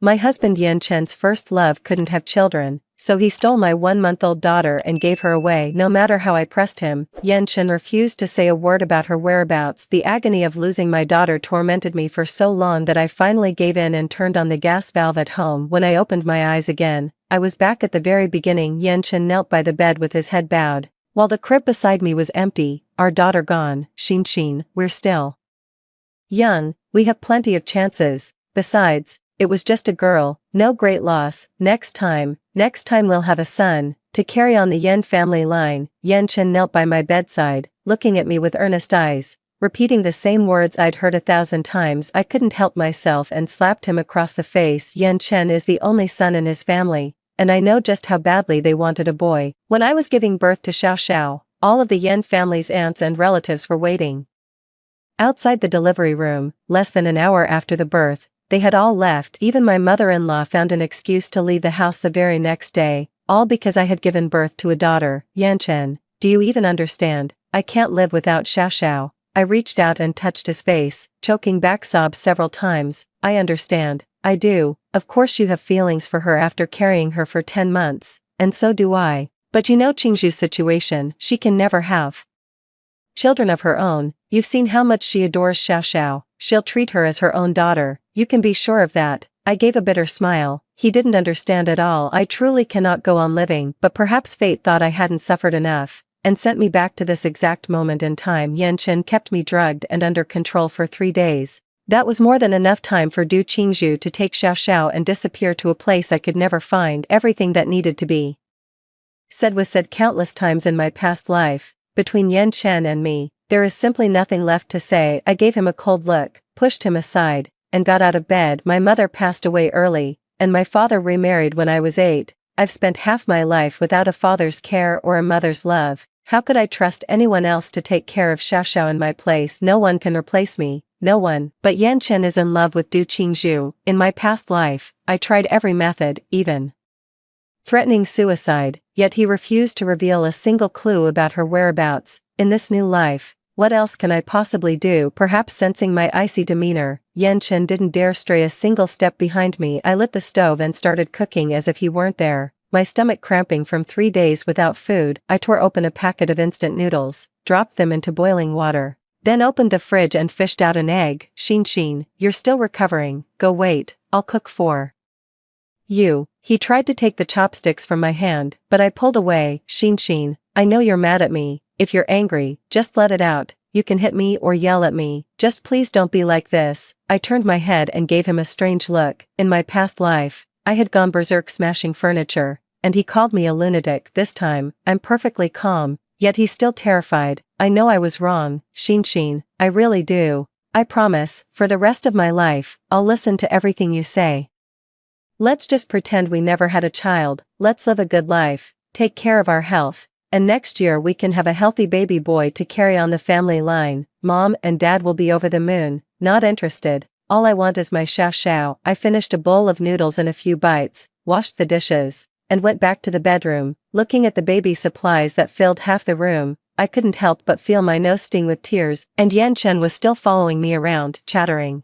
My husband Yan Chen's first love couldn't have children, so he stole my 1-month-old daughter and gave her away. No matter how I pressed him, Yan Chen refused to say a word about her whereabouts. The agony of losing my daughter tormented me for so long that I finally gave in and turned on the gas valve at home. When I opened my eyes again, I was back at the very beginning. Yan Chen knelt by the bed with his head bowed, while the crib beside me was empty. Our daughter gone. Xin, we're still young, we have plenty of chances. Besides, it was just a girl, no great loss. Next time we'll have a son, to carry on the Yan family line. Yan Chen knelt by my bedside, looking at me with earnest eyes, repeating the same words I'd heard 1,000 times. I couldn't help myself and slapped him across the face. Yan Chen is the only son in his family, and I know just how badly they wanted a boy. When I was giving birth to Xiao, all of the Yan family's aunts and relatives were waiting outside the delivery room. Less than an hour after the birth, they had all left. Even my mother-in-law found an excuse to leave the house the very next day, all because I had given birth to a daughter. Yan Chen, do you even understand? I can't live without Xiao. I reached out and touched his face, choking back sobs several times. I understand. I do. Of course you have feelings for her after carrying her for 10 months, and so do I. But you know Qingzhu's situation, she can never have children of her own. You've seen how much she adores Xiao. She'll treat her as her own daughter, you can be sure of that. I gave a bitter smile. He didn't understand at all. I truly cannot go on living, but perhaps fate thought I hadn't suffered enough, and sent me back to this exact moment in time. Yan Chen kept me drugged and under control for 3 days. That was more than enough time for Du Qingzhu to take Xiao and disappear to a place I could never find. Everything that needed to be said was said countless times in my past life. Between Yan Chen and me, there is simply nothing left to say. I gave him a cold look, pushed him aside, and got out of bed. My mother passed away early, and my father remarried when I was 8. I've spent half my life without a father's care or a mother's love. How could I trust anyone else to take care of Xiao in my place? No one can replace me, no one. But Yan Chen is in love with Du Qingzhu. In my past life, I tried every method, even threatening suicide, yet he refused to reveal a single clue about her whereabouts. In this new life, what else can I possibly do? Perhaps sensing my icy demeanor, Yan Chen didn't dare stray a single step behind me. I lit the stove and started cooking as if he weren't there. My stomach cramping from 3 days without food, I tore open a packet of instant noodles, dropped them into boiling water, then opened the fridge and fished out an egg. Xin, you're still recovering, go wait, I'll cook for you. He tried to take the chopsticks from my hand, but I pulled away. Xin, I know you're mad at me. If you're angry, just let it out. You can hit me or yell at me, just please don't be like this. I turned my head and gave him a strange look. In my past life, I had gone berserk smashing furniture, and he called me a lunatic. This time, I'm perfectly calm, yet he's still terrified. I know I was wrong, Xin, I really do. I promise, for the rest of my life, I'll listen to everything you say. Let's just pretend we never had a child. Let's live a good life, take care of our health, and next year we can have a healthy baby boy to carry on the family line. Mom and Dad will be over the moon. Not interested. All I want is my Xiao. I finished a bowl of noodles in a few bites, washed the dishes, and went back to the bedroom. Looking at the baby supplies that filled half the room, I couldn't help but feel my nose sting with tears, and Yan Chen was still following me around, chattering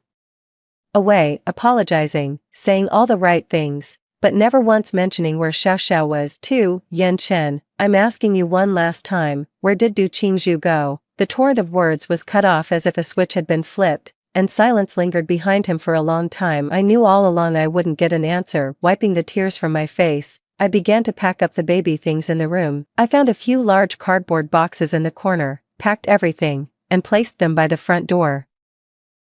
away, apologizing, saying all the right things, but never once mentioning where Xiao was. Too. Yan Chen, I'm asking you one last time, where did Du Qingzhu go? The torrent of words was cut off as if a switch had been flipped, and silence lingered behind him for a long time. I knew all along I wouldn't get an answer. Wiping the tears from my face, I began to pack up the baby things in the room. I found a few large cardboard boxes in the corner, packed everything, and placed them by the front door.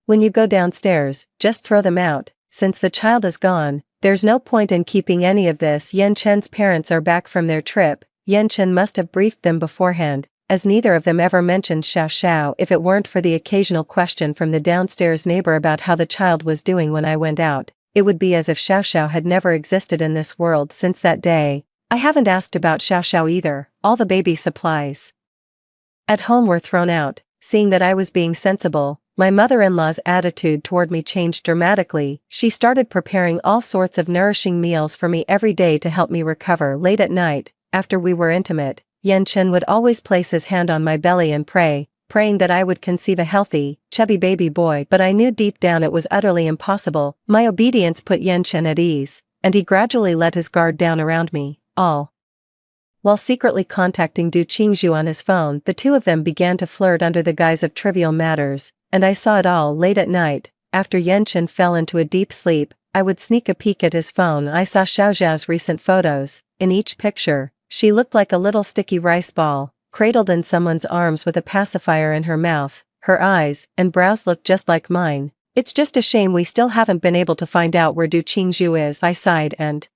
When you go downstairs, just throw them out. Since the child is gone, there's no point in keeping any of this. Yan Chen's parents are back from their trip. Yan Chen must have briefed them beforehand, as neither of them ever mentioned Xiao. If it weren't for the occasional question from the downstairs neighbor about how the child was doing when I went out, it would be as if Xiao had never existed in this world since that day. I haven't asked about Xiao either. All the baby supplies at home were thrown out. Seeing that I was being sensible, my mother-in-law's attitude toward me changed dramatically. She started preparing all sorts of nourishing meals for me every day to help me recover. Late at night, after we were intimate, Yan Chen would always place his hand on my belly and pray, praying that I would conceive a healthy, chubby baby boy, but I knew deep down it was utterly impossible. My obedience put Yen-Chen at ease, and he gradually let his guard down around me, all while secretly contacting Du Qingzhu on his phone. The two of them began to flirt under the guise of trivial matters, and I saw it all. Late at night, after Yen-Chen fell into a deep sleep, I would sneak a peek at his phone. I saw Xiaoxiao's recent photos. In each picture, she looked like a little sticky rice ball, cradled in someone's arms with a pacifier in her mouth. Her eyes and brows looked just like mine. It's just a shame we still haven't been able to find out where Du Qingzhu is. I sighed and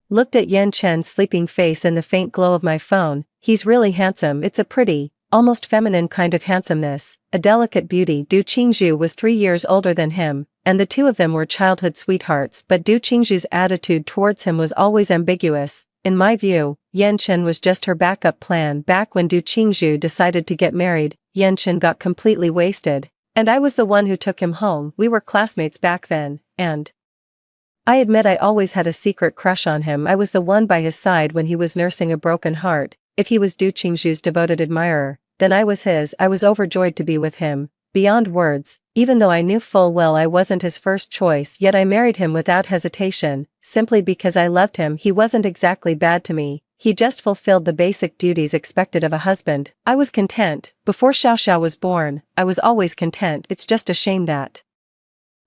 looked at Yen-Chen's sleeping face in the faint glow of my phone. He's really handsome. It's a pretty, almost feminine kind of handsomeness, a delicate beauty. Du Qingzhu was 3 years older than him, and the two of them were childhood sweethearts, but Du Qingzhu's attitude towards him was always ambiguous. In my view, Yen-Chen was just her backup plan. Back when Du Qingzhu decided to get married, Yen-Chen got completely wasted, and I was the one who took him home. We were classmates back then, and I admit I always had a secret crush on him. I was the one by his side when he was nursing a broken heart. If he was Du Qingzhu's devoted admirer, then I was his. I was overjoyed to be with him, beyond words, even though I knew full well I wasn't his first choice. Yet I married him without hesitation, simply because I loved him. He wasn't exactly bad to me, he just fulfilled the basic duties expected of a husband. I was content. Before Xiaoxiao was born, I was always content. It's just a shame that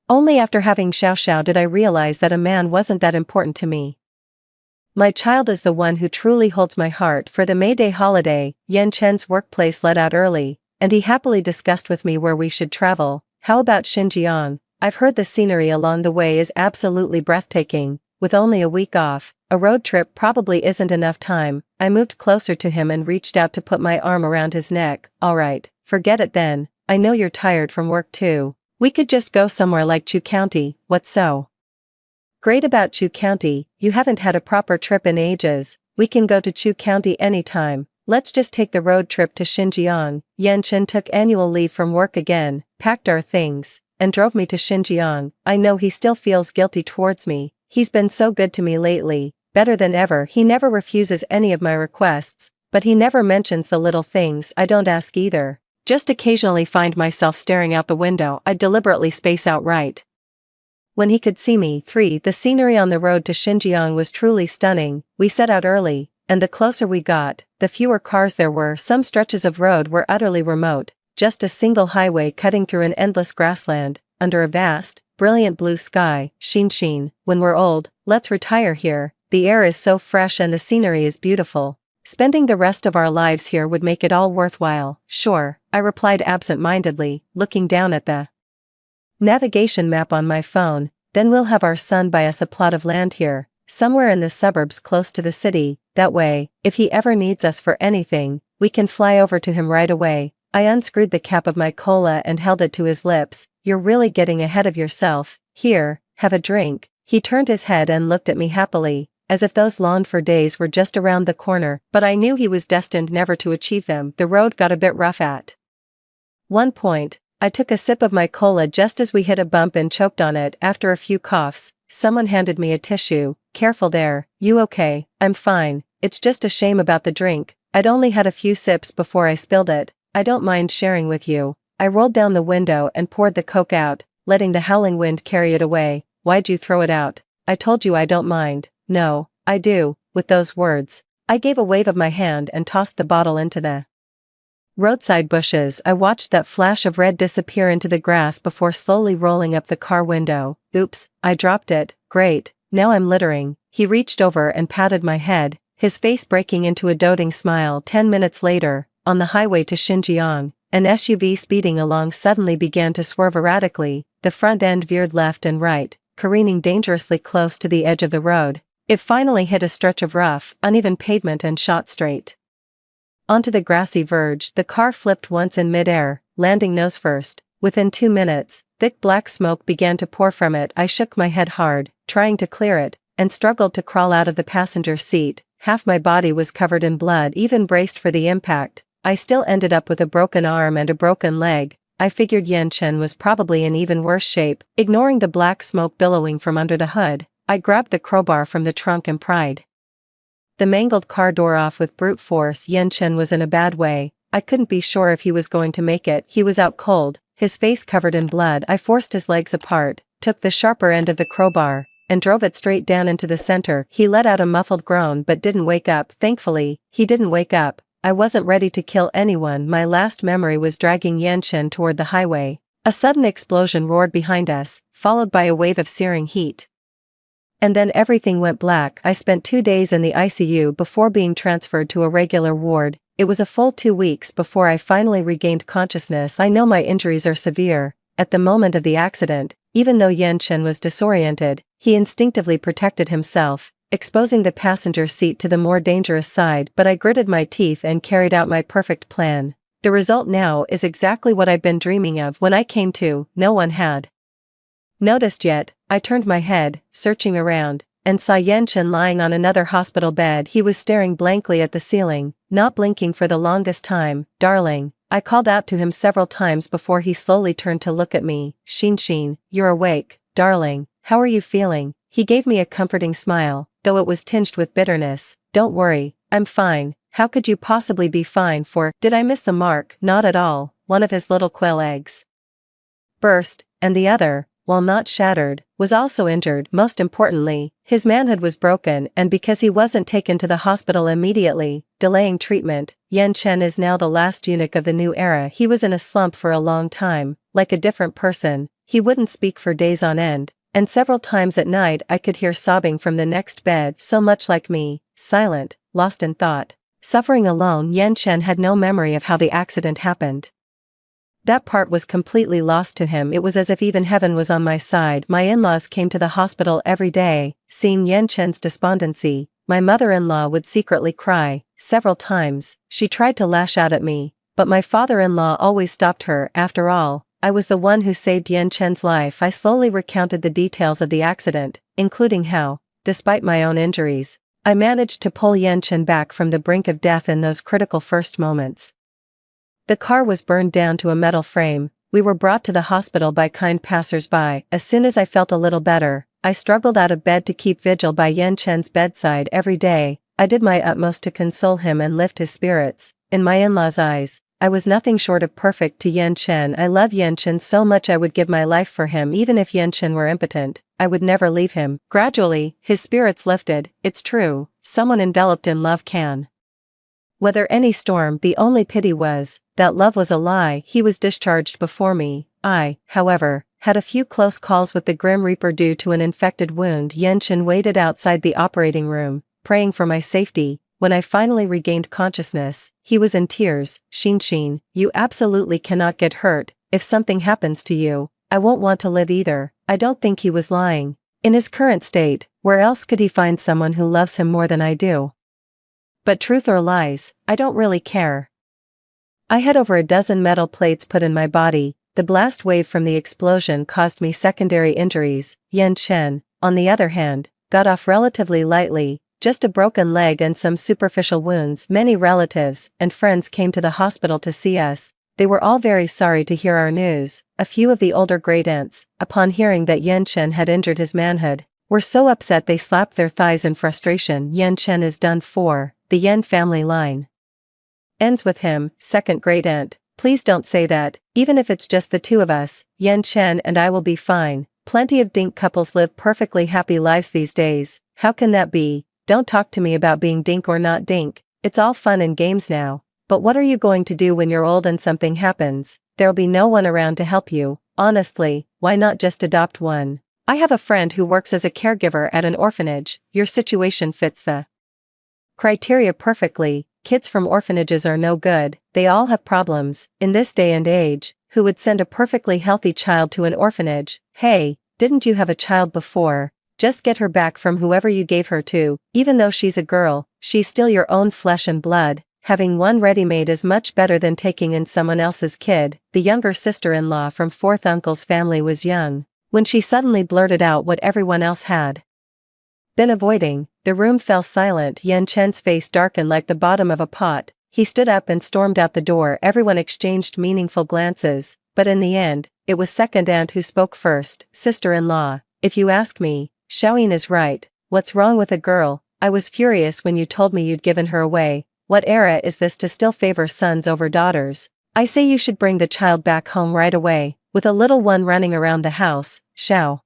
only after having Xiaoxiao did I realize that a man wasn't that important to me. My child is the one who truly holds my heart. For the May Day holiday, Yen-Chen's workplace let out early, and he happily discussed with me where we should travel. How about Xinjiang? I've heard the scenery along the way is absolutely breathtaking. With only a week off, a road trip probably isn't enough time. I moved closer to him and reached out to put my arm around his neck. Alright, forget it then. I know you're tired from work too. We could just go somewhere like Chu County. What's so great about Chu County? You haven't had a proper trip in ages. We can go to Chu County anytime. Let's just take the road trip to Xinjiang. Yen-Chen took annual leave from work again, packed our things, and drove me to Xinjiang. I know he still feels guilty towards me. He's been so good to me lately, better than ever. He never refuses any of my requests, but he never mentions the little things. I don't ask either. Just occasionally find myself staring out the window. I'd deliberately space out right when he could see me. 3. The scenery on the road to Xinjiang was truly stunning. We set out early, and the closer we got, the fewer cars there were. Some stretches of road were utterly remote, just a single highway cutting through an endless grassland, under a vast, brilliant blue sky. Xin, when we're old, let's retire here. The air is so fresh and the scenery is beautiful. Spending the rest of our lives here would make it all worthwhile. Sure, I replied absent-mindedly, looking down at the navigation map on my phone. Then we'll have our son buy us a plot of land here, somewhere in the suburbs close to the city. That way, if he ever needs us for anything, we can fly over to him right away. I unscrewed the cap of my cola and held it to his lips. You're really getting ahead of yourself. Here, have a drink. He turned his head and looked at me happily, as if those longed-for days were just around the corner, but I knew he was destined never to achieve them. The road got a bit rough at one point. I took a sip of my cola just as we hit a bump and choked on it. After a few coughs, someone handed me a tissue. Careful there. You okay? I'm fine. It's just a shame about the drink. I'd only had a few sips before I spilled it. I don't mind sharing with you. I rolled down the window and poured the Coke out, letting the howling wind carry it away. Why'd you throw it out? I told you I don't mind. No, I do. With those words, I gave a wave of my hand and tossed the bottle into the roadside bushes. I watched that flash of red disappear into the grass before slowly rolling up the car window. Oops, I dropped it. Great, now I'm littering. He reached over and patted my head, his face breaking into a doting smile. 10 minutes later, on the highway to Xinjiang, an SUV speeding along suddenly began to swerve erratically. The front end veered left and right, careening dangerously close to the edge of the road. It finally hit a stretch of rough, uneven pavement and shot straight onto the grassy verge. The car flipped once in midair, landing nose first. Within 2 minutes, thick black smoke began to pour from it. I shook my head hard, trying to clear it, and struggled to crawl out of the passenger seat. Half my body was covered in blood. Even braced for the impact, I still ended up with a broken arm and a broken leg. I figured Yen-Chen was probably in even worse shape. Ignoring the black smoke billowing from under the hood, I grabbed the crowbar from the trunk and pried the mangled car door off with brute force. Yen-Chen was in a bad way. I couldn't be sure if he was going to make it. He was out cold, his face covered in blood. I forced his legs apart, took the sharper end of the crowbar, and drove it straight down into the center. He let out a muffled groan but didn't wake up. Thankfully, he didn't wake up. I wasn't ready to kill anyone. My last memory was dragging Yanshin toward the highway. A sudden explosion roared behind us, followed by a wave of searing heat. And then everything went black. I spent 2 days in the ICU before being transferred to a regular ward. It was a full 2 weeks before I finally regained consciousness. I know my injuries are severe. At the moment of the accident, even though Yanshin was disoriented, he instinctively protected himself, exposing the passenger seat to the more dangerous side, but I gritted my teeth and carried out my perfect plan. The result now is exactly what I've been dreaming of. When I came to, no one had noticed yet. I turned my head, searching around, and saw Yanshin lying on another hospital bed. He was staring blankly at the ceiling, not blinking for the longest time. "Darling," I called out to him several times before he slowly turned to look at me. "Shinshin, you're awake, darling. How are you feeling?" He gave me a comforting smile, though it was tinged with bitterness. "Don't worry, I'm fine." How could you possibly be fine? Did I miss the mark? Not at all. One of his little quail eggs burst, and the other, while not shattered, was also injured. Most importantly, his manhood was broken, and because he wasn't taken to the hospital immediately, delaying treatment, Yanshin is now the last eunuch of the new era. He was in a slump for a long time, like a different person. He wouldn't speak for days on end, and several times at night I could hear sobbing from the next bed, so much like me, silent, lost in thought. Suffering alone. Yanshin had no memory of how the accident happened. That part was completely lost to him. It was as if even heaven was on my side. My in-laws came to the hospital every day. Seeing Yanshin's despondency, my mother-in-law would secretly cry. Several times, she tried to lash out at me, but my father-in-law always stopped her. After all, I was the one who saved Yanshin's life. I slowly recounted the details of the accident, including how, despite my own injuries, I managed to pull Yanshin back from the brink of death in those critical first moments. The car was burned down to a metal frame. We were brought to the hospital by kind passers-by. As soon as I felt a little better, I struggled out of bed to keep vigil by Yanshin's bedside every day. I did my utmost to console him and lift his spirits. In my in-laws' eyes, I was nothing short of perfect to Yanshin. I love Yanshin so much I would give my life for him. Even if Yanshin were impotent, I would never leave him. Gradually, his spirits lifted. It's true, someone enveloped in love can weather any storm. The only pity was that love was a lie. He was discharged before me. I, however, had a few close calls with the Grim Reaper due to an infected wound. Yanshin waited outside the operating room, praying for my safety. When I finally regained consciousness, he was in tears. "Shinshin, you absolutely cannot get hurt. If something happens to you, I won't want to live either." I don't think he was lying. In his current state, where else could he find someone who loves him more than I do? But truth or lies, I don't really care. I had over a dozen metal plates put in my body. The blast wave from the explosion caused me secondary injuries. Yanshin, on the other hand, got off relatively lightly. Just a broken leg and some superficial wounds. Many relatives and friends came to the hospital to see us. They were all very sorry to hear our news. A few of the older great-aunts, upon hearing that Yanshin had injured his manhood, were so upset they slapped their thighs in frustration. Yanshin is done for. The Yen family line ends with him. Second great-aunt, please don't say that. Even if it's just the two of us, Yanshin and I will be fine. Plenty of dink couples live perfectly happy lives these days. How can that be? Don't talk to me about being dink or not dink. It's all fun and games now. But what are you going to do when you're old and something happens? There'll be no one around to help you. Honestly, why not just adopt one? I have a friend who works as a caregiver at an orphanage. Your situation fits the criteria perfectly. Kids from orphanages are no good. They all have problems. In this day and age, who would send a perfectly healthy child to an orphanage? Hey, didn't you have a child before? Just get her back from whoever you gave her to. Even though she's a girl, she's still your own flesh and blood. Having one ready-made is much better than taking in someone else's kid. The younger sister-in-law from fourth uncle's family was young when she suddenly blurted out what everyone else had been avoiding. The room fell silent. Yanshin's face darkened like the bottom of a pot. He stood up and stormed out the door. Everyone exchanged meaningful glances, but in the end, it was second aunt who spoke first. Sister-in-law, if you ask me, Xiaoyin is right. What's wrong with a girl? I was furious when you told me you'd given her away. What era is this to still favor sons over daughters? I say you should bring the child back home right away, with a little one running around the house, Xiao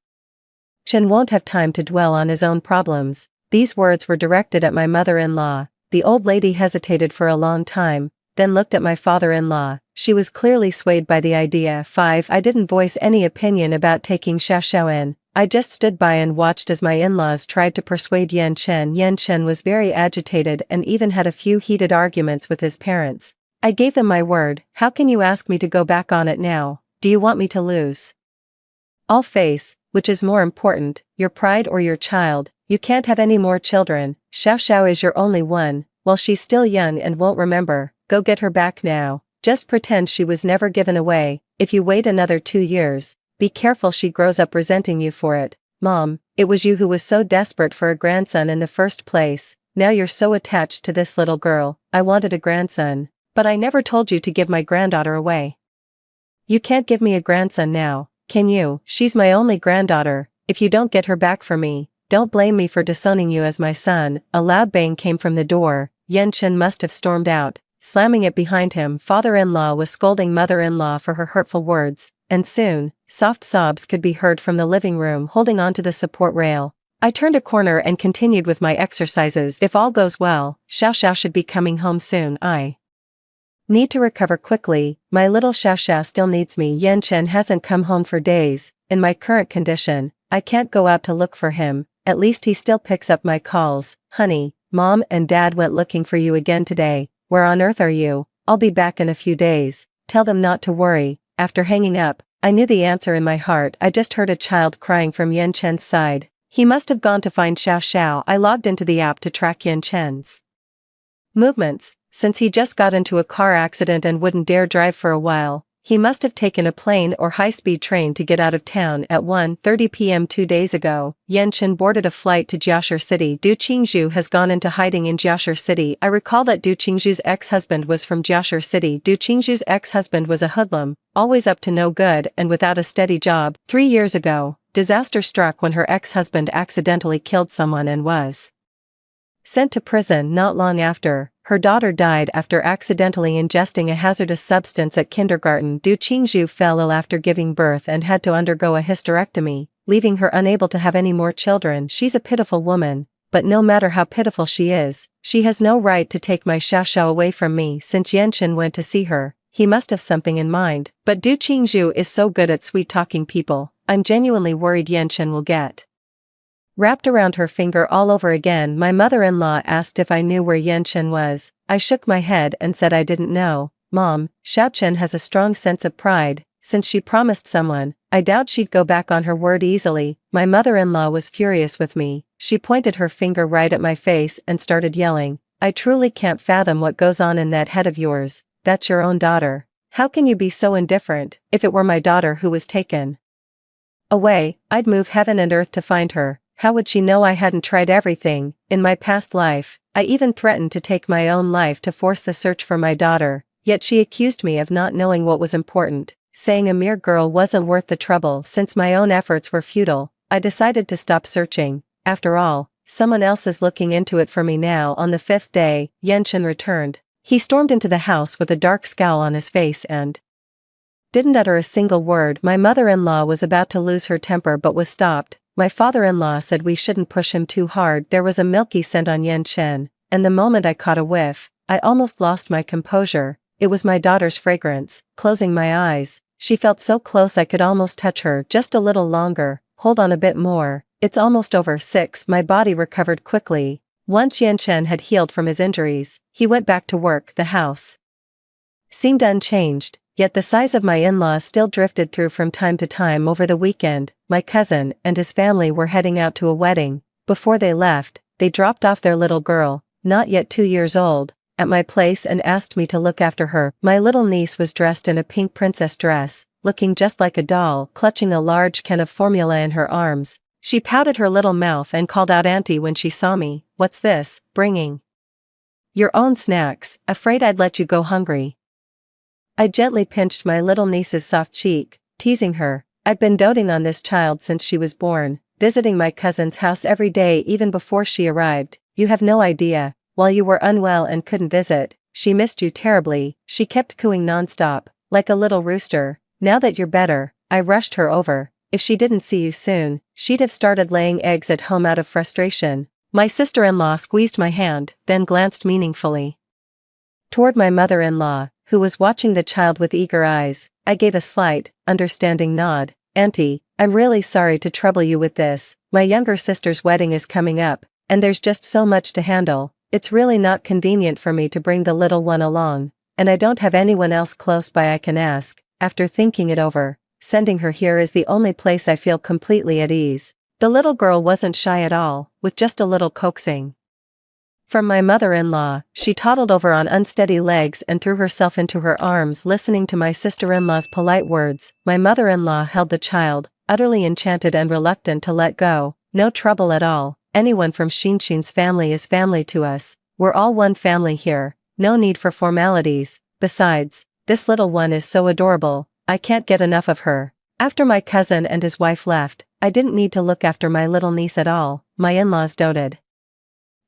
Chen won't have time to dwell on his own problems. These words were directed at my mother-in-law. The old lady hesitated for a long time, then looked at my father-in-law. She was clearly swayed by the idea. 5. I didn't voice any opinion about taking Xiao in. I just stood by and watched as my in-laws tried to persuade Yan Chen. Yan Chen was very agitated and even had a few heated arguments with his parents. I gave them my word. How can you ask me to go back on it now? Do you want me to lose all face? Which is more important, your pride or your child? You can't have any more children. Xiao is your only one. Well, she's still young and won't remember. Go get her back now. Just pretend she was never given away. If you wait another 2 years, be careful she grows up resenting you for it. Mom, it was you who was so desperate for a grandson in the first place. Now you're so attached to this little girl. I wanted a grandson, but I never told you to give my granddaughter away. You can't give me a grandson now, can you? She's my only granddaughter. If you don't get her back for me, don't blame me for disowning you as my son. A loud bang came from the door. Yan Chen must have stormed out, slamming it behind him. Father-in-law was scolding mother-in-law for her hurtful words, and soon, soft sobs could be heard from the living room holding onto the support rail. I turned a corner and continued with my exercises. If all goes well, Xiao should be coming home soon. I need to recover quickly. My little Xiao still needs me. Yan Chen hasn't come home for days. In my current condition, I can't go out to look for him. At least he still picks up my calls. Honey, Mom and Dad went looking for you again today. Where on earth are you? I'll be back in a few days. Tell them not to worry. After hanging up, I knew the answer in my heart. I just heard a child crying from Yan Chen's side. He must have gone to find Xiao. I logged into the app to track Yan Chen's movements. Since he just got into a car accident and wouldn't dare drive for a while, he must have taken a plane or high-speed train to get out of town at 1:30 p.m. 2 days ago. Yan Chen boarded a flight to Jiashi City. Du Qingzhu has gone into hiding in Jiashi City. I recall that Du Qingzhu's ex-husband was from Jiashi City. Du Qingzhu's ex-husband was a hoodlum, always up to no good and without a steady job. 3 years ago, disaster struck when her ex-husband accidentally killed someone and was sent to prison. Not long after, her daughter died after accidentally ingesting a hazardous substance at kindergarten. Du Qingzhu fell ill after giving birth and had to undergo a hysterectomy, leaving her unable to have any more children. She's a pitiful woman, but no matter how pitiful she is, she has no right to take my Xiao away from me. Since Yan Chen went to see her, he must have something in mind. But Du Qingzhu is so good at sweet-talking people. I'm genuinely worried Yan Chen will get wrapped around her finger all over again. My mother-in-law asked if I knew where Yan Chen was. I shook my head and said I didn't know. Mom, Xiao Chen has a strong sense of pride. Since she promised someone, I doubt she'd go back on her word easily. My mother-in-law was furious with me. She pointed her finger right at my face and started yelling. I truly can't fathom what goes on in that head of yours. That's your own daughter. How can you be so indifferent? If it were my daughter who was taken away, I'd move heaven and earth to find her. How would she know I hadn't tried everything? In my past life, I even threatened to take my own life to force the search for my daughter, yet she accused me of not knowing what was important, saying a mere girl wasn't worth the trouble. Since my own efforts were futile, I decided to stop searching. After all, someone else is looking into it for me now. On the 5th day, Yan Chen returned. He stormed into the house with a dark scowl on his face and didn't utter a single word. My mother-in-law was about to lose her temper but was stopped. My father-in-law said we shouldn't push him too hard. There was a milky scent on Yan Chen, and the moment I caught a whiff, I almost lost my composure. It was my daughter's fragrance. Closing my eyes, she felt so close I could almost touch her. Just a little longer, hold on a bit more, it's almost over. 6. My body recovered quickly. Once Yan Chen had healed from his injuries, he went back to work. The house seemed unchanged, yet the size of my in-laws still drifted through from time to time. Over the weekend, my cousin and his family were heading out to a wedding. Before they left, they dropped off their little girl, not yet 2 years old, at my place and asked me to look after her. My little niece was dressed in a pink princess dress, looking just like a doll, clutching a large can of formula in her arms. She pouted her little mouth and called out Auntie when she saw me. What's this? Bringing your own snacks? Afraid I'd let you go hungry. I gently pinched my little niece's soft cheek, teasing her. I'd been doting on this child since she was born, visiting my cousin's house every day even before she arrived. You have no idea, while you were unwell and couldn't visit, she missed you terribly, she kept cooing nonstop, like a little rooster. Now that you're better, I rushed her over. If she didn't see you soon, she'd have started laying eggs at home out of frustration. My sister-in-law squeezed my hand, then glanced meaningfully toward my mother-in-law, who was watching the child with eager eyes. I gave a slight, understanding nod. Auntie, I'm really sorry to trouble you with this. My younger sister's wedding is coming up, and there's just so much to handle. It's really not convenient for me to bring the little one along, and I don't have anyone else close by I can ask. After thinking it over, sending her here is the only place I feel completely at ease. The little girl wasn't shy at all, with just a little coaxing from my mother-in-law. She toddled over on unsteady legs and threw herself into her arms, listening to my sister-in-law's polite words. My mother-in-law held the child, utterly enchanted and reluctant to let go. No trouble at all. Anyone from Shinshin's family is family to us. We're all one family here. No need for formalities. Besides, this little one is so adorable. I can't get enough of her. After my cousin and his wife left, I didn't need to look after my little niece at all. My in-laws doted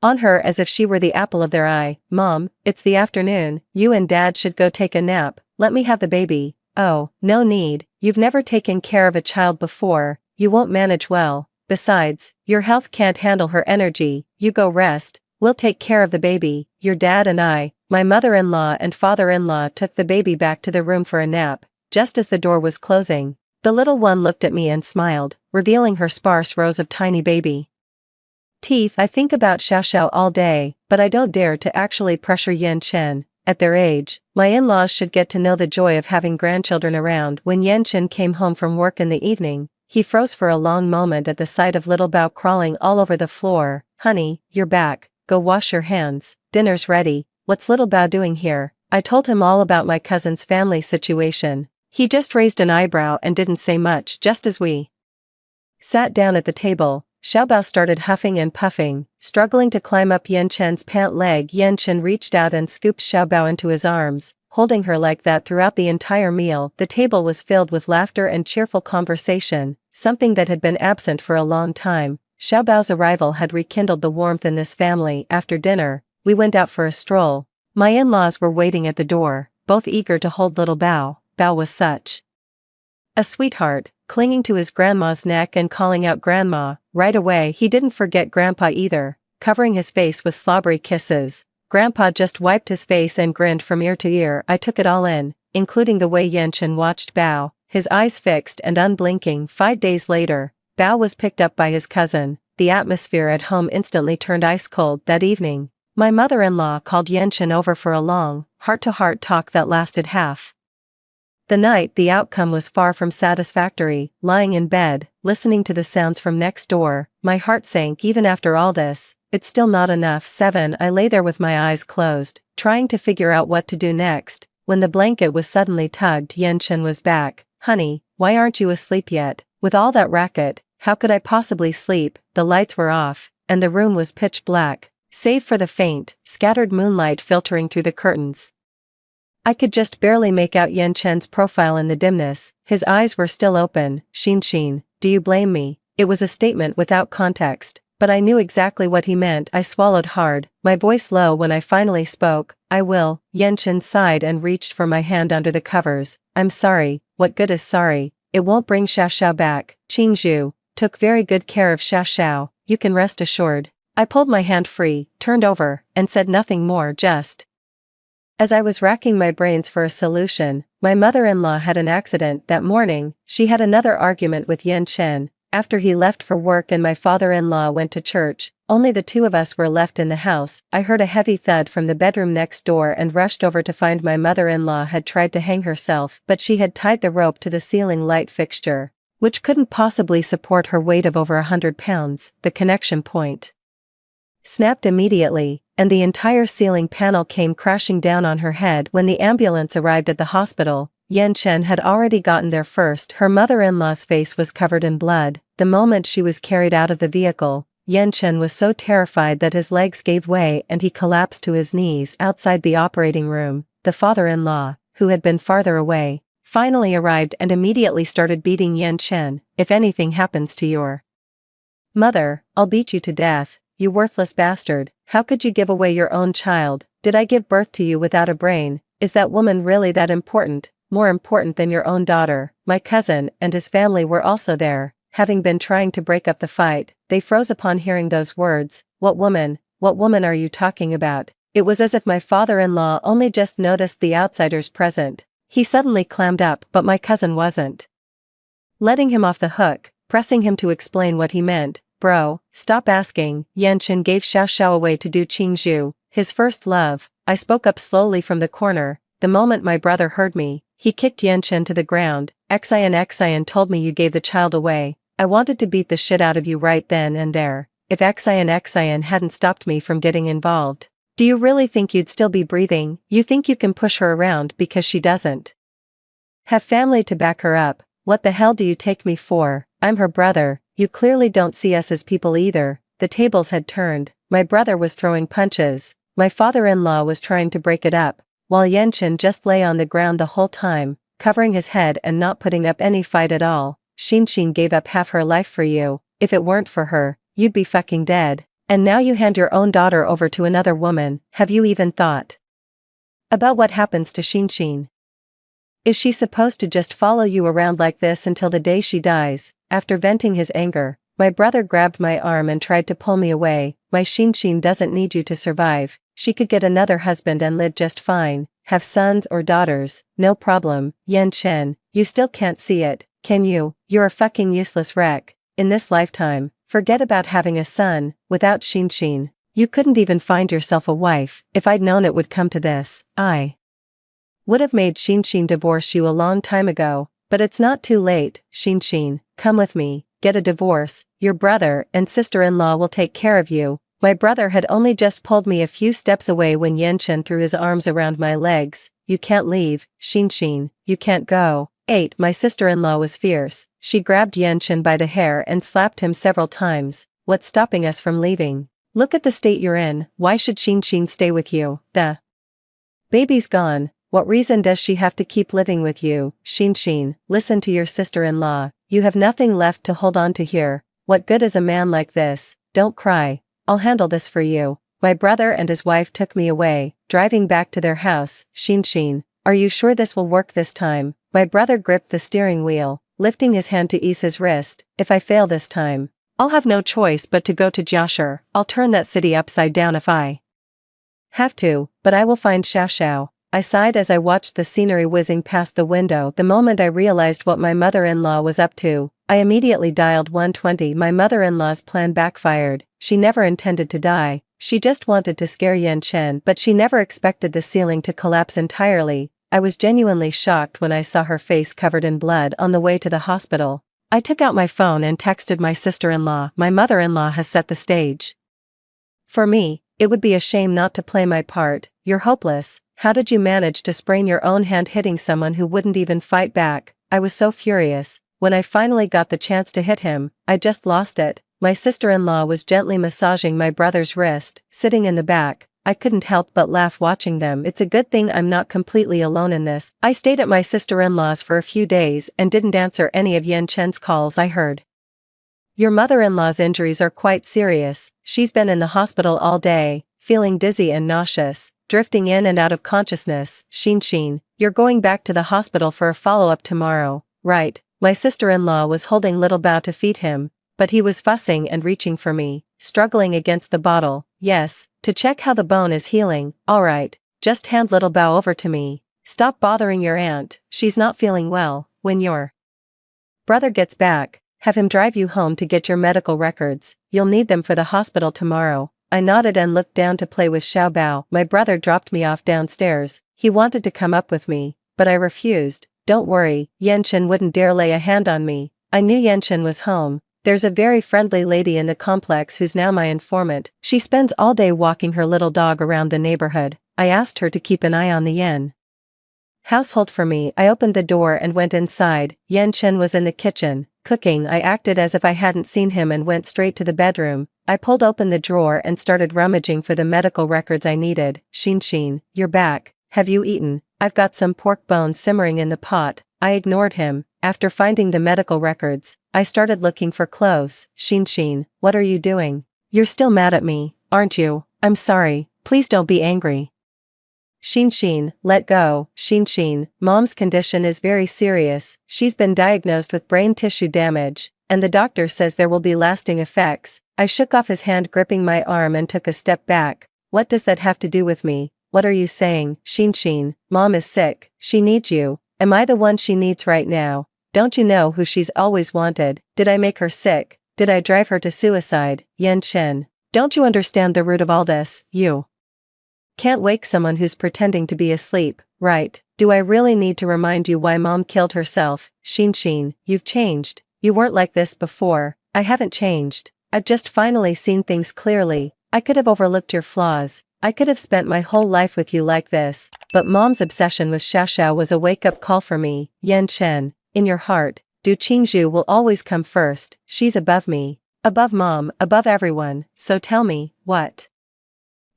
on her as if she were the apple of their eye. Mom, it's the afternoon, you and Dad should go take a nap, let me have the baby. Oh, no need, you've never taken care of a child before, you won't manage well. Besides, your health can't handle her energy, you go rest, we'll take care of the baby. Your dad and I, my mother-in-law and father-in-law, took the baby back to the room for a nap. Just as the door was closing, the little one looked at me and smiled, revealing her sparse rows of tiny baby teeth. I think about Xiao all day, but I don't dare to actually pressure Yan Chen. At their age, my in-laws should get to know the joy of having grandchildren around. When Yan Chen came home from work in the evening, he froze for a long moment at the sight of little Bao crawling all over the floor. Honey, you're back, go wash your hands, dinner's ready. What's little Bao doing here? I told him all about my cousin's family situation. He just raised an eyebrow and didn't say much. Just as we sat down at the table, Xiaobao started huffing and puffing, struggling to climb up Yan Chen's pant leg. Yan Chen reached out and scooped Xiaobao into his arms, holding her like that throughout the entire meal. The table was filled with laughter and cheerful conversation, something that had been absent for a long time. Xiaobao's arrival had rekindled the warmth in this family. After dinner, we went out for a stroll. My in-laws were waiting at the door, both eager to hold little Bao. Bao was such a sweetheart, clinging to his grandma's neck and calling out grandma. Right away he didn't forget grandpa either, covering his face with slobbery kisses. Grandpa just wiped his face and grinned from ear to ear. I took it all in, including the way Yan Chen watched Bao, his eyes fixed and unblinking. 5 days later, Bao was picked up by his cousin. The atmosphere at home instantly turned ice cold. That evening, my mother-in-law called Yan Chen over for a long, heart-to-heart talk that lasted half the night. The outcome was far from satisfactory. Lying in bed, listening to the sounds from next door, my heart sank. Even after all this, it's still not enough. 7. I lay there with my eyes closed, trying to figure out what to do next, when the blanket was suddenly tugged. Yan Chen was back. Honey, why aren't you asleep yet? With all that racket, how could I possibly sleep? The lights were off, and the room was pitch black, save for the faint, scattered moonlight filtering through the curtains. I could just barely make out Yan Chen's profile in the dimness. His eyes were still open. Xin, do you blame me? It was a statement without context, but I knew exactly what he meant. I swallowed hard, my voice low when I finally spoke. I will. Yan Chen sighed and reached for my hand under the covers. I'm sorry. What good is sorry? It won't bring Xiao back. Qingzhu took very good care of Xiao, you can rest assured. I pulled my hand free, turned over, and said nothing more. Just as I was racking my brains for a solution, my mother-in-law had an accident. That morning, she had another argument with Yan Chen. After he left for work and my father-in-law went to church, only the two of us were left in the house. I heard a heavy thud from the bedroom next door and rushed over to find my mother-in-law had tried to hang herself, but she had tied the rope to the ceiling light fixture, which couldn't possibly support her weight of over 100 pounds. The connection point snapped immediately, and the entire ceiling panel came crashing down on her head. When the ambulance arrived at the hospital, Yan Chen had already gotten there first. Her mother-in-law's face was covered in blood. The moment she was carried out of the vehicle, Yan Chen was so terrified that his legs gave way and he collapsed to his knees outside the operating room. The father-in-law, who had been farther away, finally arrived and immediately started beating Yan Chen. If anything happens to your mother, I'll beat you to death. you worthless bastard, how could you give away your own child? Did I give birth to you without a brain? Is that woman really that important, more important than your own daughter? My cousin and his family were also there, having been trying to break up the fight. They froze upon hearing those words. What woman are you talking about? It was as if my father-in-law only just noticed the outsiders present. He suddenly clammed up, but my cousin wasn't letting him off the hook, pressing him to explain what he meant. Bro, stop asking. Yan Chen gave Xiao Xiao away to Du Qingzhu, his first love. I spoke up slowly from the corner. The moment my brother heard me, he kicked Yan Chen to the ground. Xian told me you gave the child away. I wanted to beat the shit out of you right then and there. If Xian hadn't stopped me from getting involved. Do you really think you'd still be breathing? You think you can push her around because she doesn't have family to back her up? What the hell do you take me for? I'm her brother. You clearly don't see us as people either. The tables had turned. My brother was throwing punches. My father-in-law was trying to break it up, while Yan Chen just lay on the ground the whole time, covering his head and not putting up any fight at all. Xin gave up half her life for you. If it weren't for her, you'd be fucking dead. And now you hand your own daughter over to another woman. Have you even thought about what happens to Xin? Is she supposed to just follow you around like this until the day she dies? After venting his anger, my brother grabbed my arm and tried to pull me away. My Xin doesn't need you to survive. She could get another husband and live just fine, have sons or daughters, no problem. Yan Chen, you still can't see it, can you? You're a fucking useless wreck. In this lifetime, forget about having a son. Without Xin, you couldn't even find yourself a wife. If I'd known it would come to this, I would have made Xin divorce you a long time ago. But it's not too late. Xin, come with me, get a divorce. Your brother and sister-in-law will take care of you. My brother had only just pulled me a few steps away when Yan Chen threw his arms around my legs. You can't leave, Xin, you can't go. 8. My sister-in-law was fierce. She grabbed Yan Chen by the hair and slapped him several times. What's stopping us from leaving? Look at the state you're in. Why should Xin stay with you? The baby's gone. What reason does she have to keep living with you? Xin, listen to your sister-in-law. You have nothing left to hold on to here. What good is a man like this? Don't cry. I'll handle this for you. My brother and his wife took me away, driving back to their house. Xin, are you sure this will work this time? My brother gripped the steering wheel, lifting his hand to ease his wrist. If I fail this time, I'll have no choice but to go to Jiashi. I'll turn that city upside down if I have to, but I will find Xiao Xiao. I sighed as I watched the scenery whizzing past the window. The moment I realized what my mother-in-law was up to, I immediately dialed 120. My mother-in-law's plan backfired. She never intended to die. She just wanted to scare Yan Chen, but she never expected the ceiling to collapse entirely. I was genuinely shocked when I saw her face covered in blood on the way to the hospital. I took out my phone and texted my sister-in-law. My mother-in-law has set the stage for me. It would be a shame not to play my part. You're hopeless. How did you manage to sprain your own hand hitting someone who wouldn't even fight back? I was so furious. When I finally got the chance to hit him, I just lost it. My sister-in-law was gently massaging my brother's wrist, sitting in the back. I couldn't help but laugh watching them. It's a good thing I'm not completely alone in this. I stayed at my sister-in-law's for a few days and didn't answer any of Yan Chen's calls. I heard your mother-in-law's injuries are quite serious. She's been in the hospital all day, feeling dizzy and nauseous, drifting in and out of consciousness. Xin, you're going back to the hospital for a follow-up tomorrow, right? My sister-in-law was holding little Bao to feed him, but he was fussing and reaching for me, struggling against the bottle. Yes, to check how the bone is healing. All right, just hand little Bao over to me. Stop bothering your aunt. She's not feeling well. When your brother gets back, have him drive you home to get your medical records. You'll need them for the hospital tomorrow. I nodded and looked down to play with Xiao Bao. My brother dropped me off downstairs. He wanted to come up with me, but I refused. Don't worry, Yan Chen wouldn't dare lay a hand on me. I knew Yan Chen was home. There's a very friendly lady in the complex who's now my informant. She spends all day walking her little dog around the neighborhood. I asked her to keep an eye on the Yan household for me. I opened the door and went inside. Yan Chen was in the kitchen, cooking. I acted as if I hadn't seen him and went straight to the bedroom. I pulled open the drawer and started rummaging for the medical records I needed. Xin, you're back. Have you eaten? I've got some pork bones simmering in the pot. I ignored him. After finding the medical records, I started looking for clothes. Xin, what are you doing? You're still mad at me, aren't you? I'm sorry, please don't be angry. Xin, let go, Xin. Mom's condition is very serious, she's been diagnosed with brain tissue damage, and the doctor says there will be lasting effects. I shook off his hand gripping my arm and took a step back. What does that have to do with me? What are you saying, Xin? Mom is sick, she needs you. Am I the one she needs right now? Don't you know who she's always wanted? Did I make her sick? Did I drive her to suicide? Chen. Don't you understand the root of all this? You can't wake someone who's pretending to be asleep, right? Do I really need to remind you why Mom killed herself? Xin, you've changed. You weren't like this before. I haven't changed. I've just finally seen things clearly. I could have overlooked your flaws. I could have spent my whole life with you like this, but Mom's obsession with Xiaoxiao was a wake-up call for me. Chen, in your heart, Du Qingzhu will always come first. She's above me, above Mom, above everyone. So tell me, what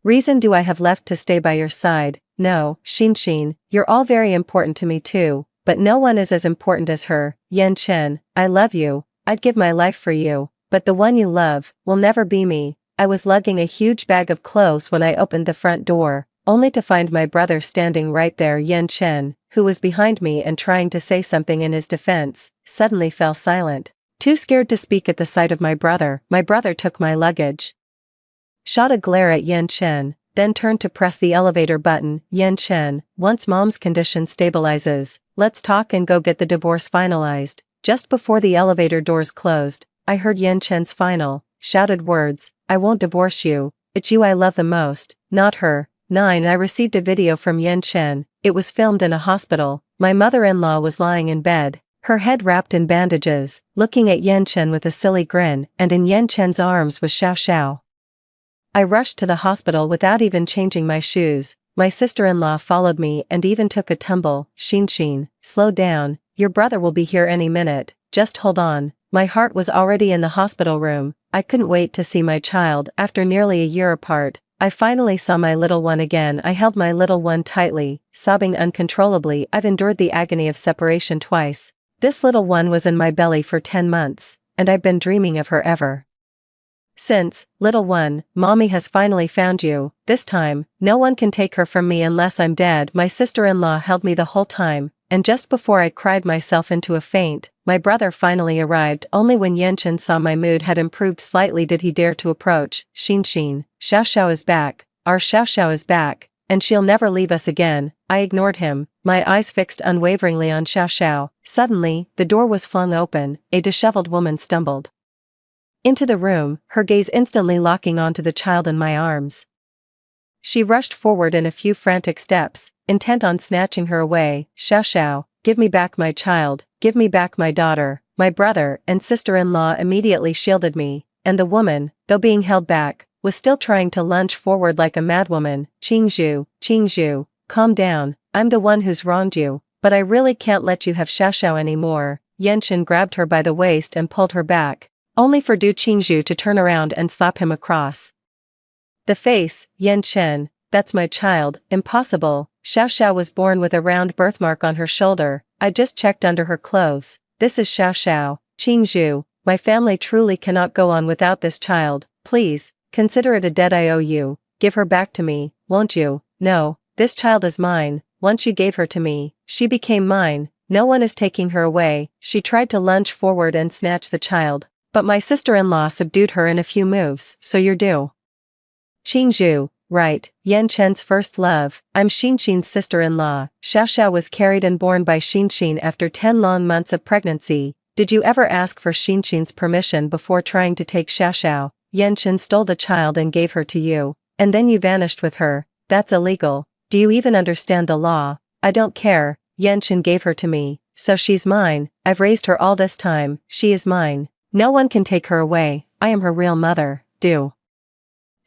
reason do I have left to stay by your side? No, Xin, you're all very important to me too, but no one is as important as her. Chen, I love you, I'd give my life for you, but the one you love will never be me. I was lugging a huge bag of clothes when I opened the front door, only to find my brother standing right there. Chen, who was behind me and trying to say something in his defense, suddenly fell silent. Too scared to speak at the sight of my brother took my luggage, shot a glare at Chen, then turned to press the elevator button. Chen, once Mom's condition stabilizes, let's talk and go get the divorce finalized. Just before the elevator doors closed, I heard Chen's final, shouted words, I won't divorce you, it's you I love the most, not her. 9. I received a video from Chen, it was filmed in a hospital. My mother-in-law was lying in bed, her head wrapped in bandages, looking at Chen with a silly grin, and in Chen's arms was Xiaoxiao. I rushed to the hospital without even changing my shoes. My sister-in-law followed me and even took a tumble. Xin, slow down, your brother will be here any minute, just hold on. My heart was already in the hospital room. I couldn't wait to see my child. After nearly a year apart, I finally saw my little one again. I held my little one tightly, sobbing uncontrollably. I've endured the agony of separation twice. This little one was in my belly for 10 months, and I've been dreaming of her ever since. Little one, Mommy has finally found you. This time, no one can take her from me unless I'm dead. My sister-in-law held me the whole time, and just before I cried myself into a faint, my brother finally arrived. Only when Chen saw my mood had improved slightly did he dare to approach. Xin, Xiaoxiao is back, our Xiaoxiao is back, and she'll never leave us again. I ignored him, my eyes fixed unwaveringly on Xiaoxiao. Suddenly, the door was flung open, a disheveled woman stumbled into the room, her gaze instantly locking onto the child in my arms. She rushed forward in a few frantic steps, intent on snatching her away. Xiaoxiao, give me back my child, give me back my daughter. My brother and sister-in-law immediately shielded me, and the woman, though being held back, was still trying to lunge forward like a madwoman. Qingzhu, calm down, I'm the one who's wronged you, but I really can't let you have Xiaoxiao anymore. Chen grabbed her by the waist and pulled her back, only for Du Qingzhu to turn around and slap him across the face. Chen, that's my child. Impossible. Xiaoxiao was born with a round birthmark on her shoulder. I just checked under her clothes. This is Xiaoxiao. Qingzhu, my family truly cannot go on without this child. Please, consider it a debt I owe you. Give her back to me, won't you? No, this child is mine. Once you gave her to me, she became mine. No one is taking her away. She tried to lunge forward and snatch the child, but my sister-in-law subdued her in a few moves. So you're due. Qingzhu, right, Chen's first love. I'm Xin's sister-in-law. Xiaoxiao was carried and born by Xin after 10 long months of pregnancy. Did you ever ask for Xin's permission before trying to take Xiaoxiao? Chen stole the child and gave her to you, and then you vanished with her. That's illegal. Do you even understand the law? I don't care. Chen gave her to me, so she's mine. I've raised her all this time. She is mine. No one can take her away. I am her real mother. Du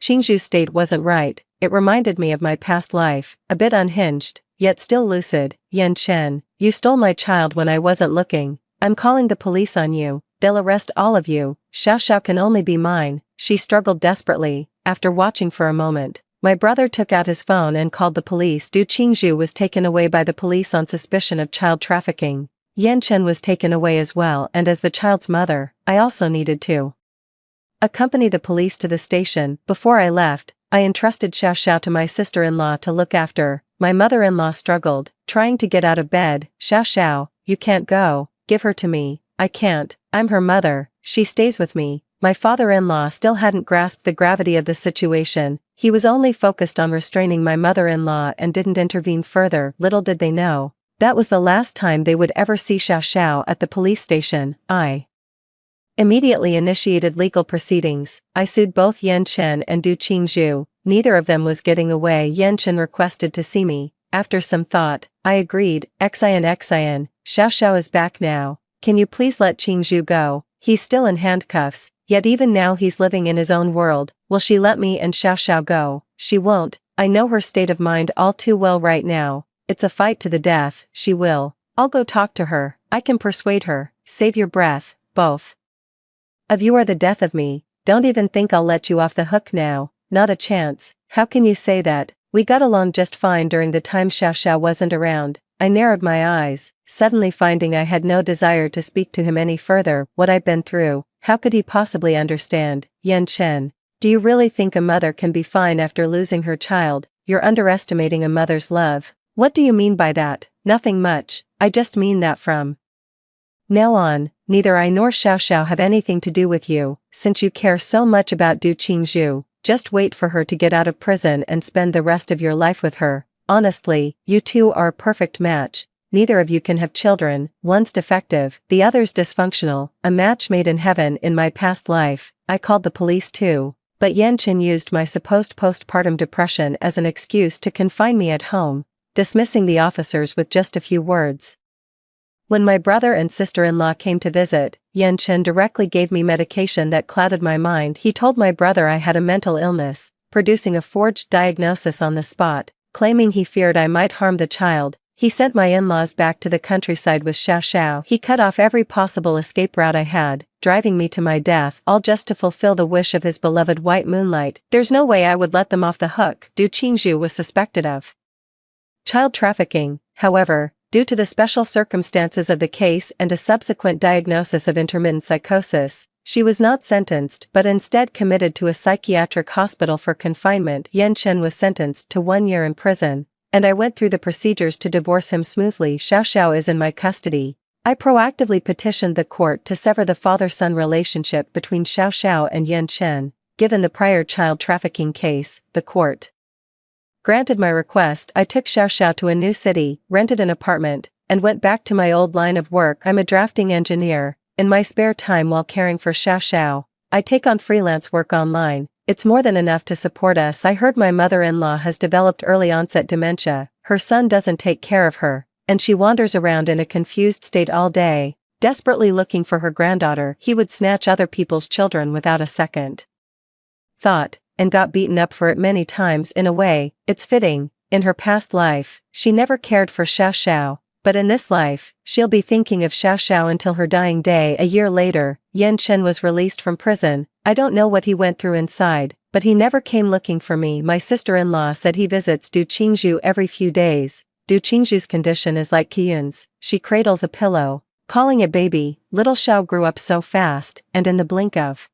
Qingzhu's state wasn't right. It reminded me of my past life, a bit unhinged, yet still lucid. Chen, you stole my child when I wasn't looking. I'm calling the police on you. They'll arrest all of you. Xiaoxiao can only be mine. She struggled desperately. After watching for a moment, my brother took out his phone and called the police. Du Qingzhu was taken away by the police on suspicion of child trafficking. Chen was taken away as well, and as the child's mother, I also needed to accompany the police to the station. Before I left, I entrusted Xiao Xiao to my sister-in-law to look after. My mother-in-law struggled, trying to get out of bed. Xiao Xiao, you can't go, give her to me. I can't, I'm her mother, she stays with me. My father-in-law still hadn't grasped the gravity of the situation. He was only focused on restraining my mother-in-law and didn't intervene further. Little did they know, that was the last time they would ever see Xiao Xiao at the police station. I immediately initiated legal proceedings. I sued both Yan Chen and Du Qingzhu. Neither of them was getting away. Yan Chen requested to see me. After some thought, I agreed. Xian, Xiao Xiao is back now. Can you please let Qingzhu go? He's still in handcuffs, yet even now he's living in his own world. Will she let me and Xiao Xiao go? She won't. I know her state of mind all too well right now. It's a fight to the death. She will. I'll go talk to her. I can persuade her. Save your breath, both of you are the death of me. Don't even think I'll let you off the hook now. Not a chance. How can you say that? We got along just fine during the time Xiao Xiao wasn't around. I narrowed my eyes, suddenly finding I had no desire to speak to him any further. What I've been through, how could he possibly understand? Yan Chen, do you really think a mother can be fine after losing her child? You're underestimating a mother's love. What do you mean by that? Nothing much, I just mean that from now on, neither I nor Xiao Xiao have anything to do with you. Since you care so much about Du Qingzhu, just wait for her to get out of prison and spend the rest of your life with her. Honestly, you two are a perfect match. Neither of you can have children, one's defective, the other's dysfunctional, a match made in heaven. In my past life, I called the police too, but Yan Chen used my supposed postpartum depression as an excuse to confine me at home, dismissing the officers with just a few words. When my brother and sister-in-law came to visit, Yan Chen directly gave me medication that clouded my mind. He told my brother I had a mental illness, producing a forged diagnosis on the spot, claiming he feared I might harm the child. He sent my in-laws back to the countryside with Xiao Xiao. He cut off every possible escape route I had, driving me to my death, all just to fulfill the wish of his beloved white moonlight. There's no way I would let them off the hook. Du Qingzhu was suspected of child trafficking, however, due to the special circumstances of the case and a subsequent diagnosis of intermittent psychosis. She was not sentenced but instead committed to a psychiatric hospital for confinement. Yan Chen was sentenced to 1 year in prison, and I went through the procedures to divorce him smoothly. Xiao Xiao is in my custody. I proactively petitioned the court to sever the father-son relationship between Xiao Xiao and Yan Chen. Given the prior child trafficking case, the court granted my request. I took Xiao Xiao to a new city, rented an apartment, and went back to my old line of work. I'm a drafting engineer. In my spare time while caring for Xiao Xiao, I take on freelance work online. It's more than enough to support us. I heard my mother-in-law has developed early-onset dementia. Her son doesn't take care of her, and she wanders around in a confused state all day, desperately looking for her granddaughter. He would snatch other people's children without a second thought, and got beaten up for it many times. In a way, it's fitting. In her past life, she never cared for Xiao Xiao, but in this life, she'll be thinking of Xiao Xiao until her dying day. A year later, Yan Chen was released from prison. I don't know what he went through inside, but he never came looking for me. My sister-in-law said he visits Du Qingzhu every few days. Du Qingzhu's condition is like Qiyun's. She cradles a pillow, calling it baby. Little Xiao grew up so fast, and in the blink of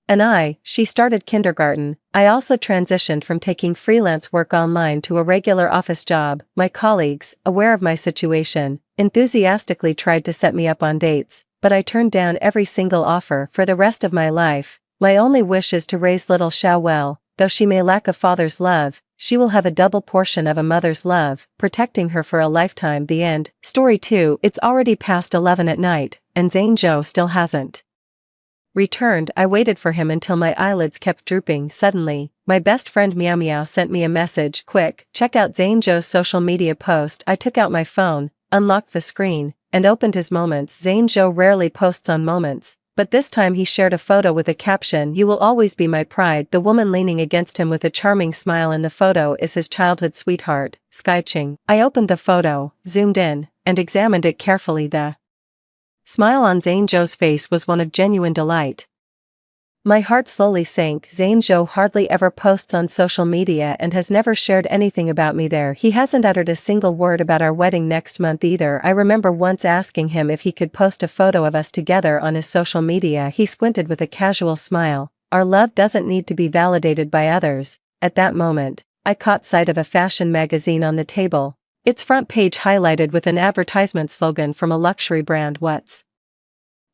an eye, she started kindergarten. I also transitioned from taking freelance work online to a regular office job. My colleagues, aware of my situation, enthusiastically tried to set me up on dates, but I turned down every single offer. For the rest of my life, my only wish is to raise little Xiao well. Though she may lack a father's love, she will have a double portion of a mother's love, protecting her for a lifetime. The end. Story 2. It's already past 11 at night, and Zhang Zhou still hasn't returned. I waited for him until my eyelids kept drooping. Suddenly, my best friend Meow Meow sent me a message. Quick, check out Zhang Zhou's social media post. I took out my phone, unlocked the screen, and opened his moments. Zhang Zhou rarely posts on moments, but this time he shared a photo with a caption, "You will always be my pride." The woman leaning against him with a charming smile in the photo is his childhood sweetheart, Skyching. I opened the photo, zoomed in, and examined it carefully. The smile on Zhang Zhou's face was one of genuine delight. My heart slowly sank. Zane Zhou hardly ever posts on social media and has never shared anything about me there. He hasn't uttered a single word about our wedding next month either. I remember once asking him if he could post a photo of us together on his social media. He squinted with a casual smile. Our love doesn't need to be validated by others. At that moment, I caught sight of a fashion magazine on the table. Its front page highlighted with an advertisement slogan from a luxury brand. What's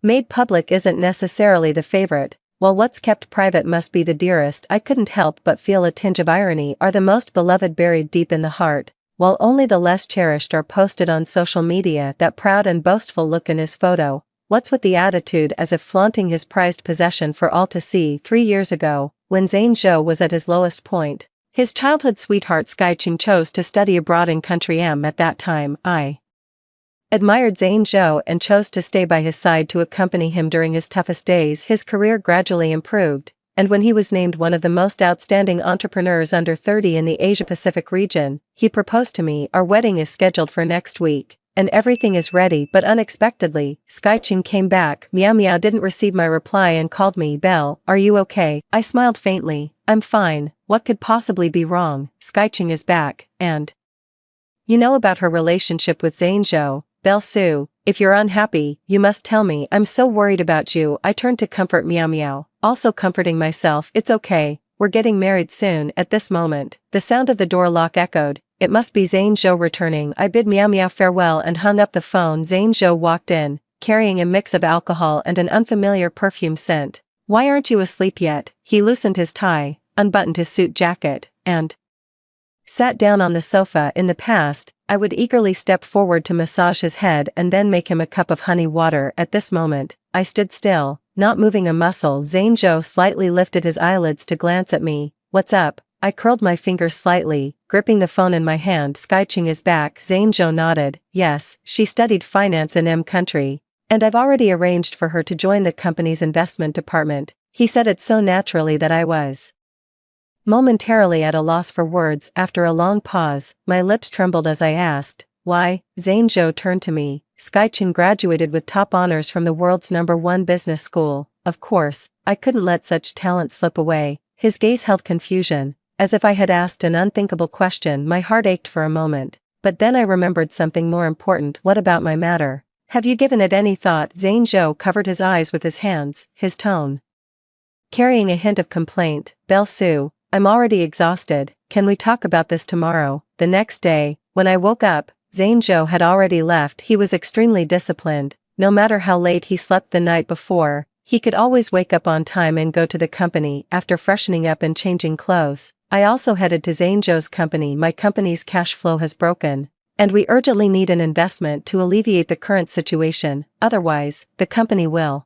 made public isn't necessarily the favorite, while what's kept private must be the dearest. I couldn't help but feel a tinge of irony. Are the most beloved buried deep in the heart, while only the less cherished are posted on social media? That proud and boastful look in his photo. What's with the attitude, as if flaunting his prized possession for all to see? 3 years ago, when Zane Zhou was at his lowest point, his childhood sweetheart Sky Ching chose to study abroad in country M. At that time, I admired Zane Zhou and chose to stay by his side to accompany him during his toughest days. His career gradually improved, and when he was named one of the most outstanding entrepreneurs under 30 in the Asia-Pacific region, he proposed to me. Our wedding is scheduled for next week, and everything is ready. But unexpectedly, Sky Ching came back. Meow Meow didn't receive my reply and called me. Belle, are you okay? I smiled faintly. I'm fine. What could possibly be wrong? Sky Ching is back, and you know about her relationship with Zane Zhou. Belle Sue, if you're unhappy, you must tell me. I'm so worried about you. I turned to comfort Meow Meow, also comforting myself. It's okay, we're getting married soon. At this moment, the sound of the door lock echoed. It must be Zane Zhou returning. I bid Meow Meow farewell and hung up the phone. Zane Zhou walked in, carrying a mix of alcohol and an unfamiliar perfume scent. Why aren't you asleep yet? He loosened his tie, unbuttoned his suit jacket, and sat down on the sofa. In the past, I would eagerly step forward to massage his head and then make him a cup of honey water. At this moment, I stood still, not moving a muscle. Zane Zhou slightly lifted his eyelids to glance at me. What's up? I curled my fingers slightly, gripping the phone in my hand. Sky Ching is back. Zane Zhou nodded. Yes, she studied finance in M country, and I've already arranged for her to join the company's investment department. He said it so naturally that I was momentarily at a loss for words. After a long pause, my lips trembled as I asked, why? Zane Zhou turned to me. Sky Ching graduated with top honors from the world's #1 business school. Of course, I couldn't let such talent slip away. His gaze held confusion, as if I had asked an unthinkable question. My heart ached for a moment, but then I remembered something more important. What about my matter? Have you given it any thought? Zane Zhou covered his eyes with his hands, his tone carrying a hint of complaint. Belle Sue, I'm already exhausted. Can we talk about this tomorrow? The next day, when I woke up, Zane Zhou had already left. He was extremely disciplined. No matter how late he slept the night before, he could always wake up on time and go to the company. After freshening up and changing clothes, I also headed to Zane Zhou's company. My company's cash flow has broken, and we urgently need an investment to alleviate the current situation. Otherwise, the company will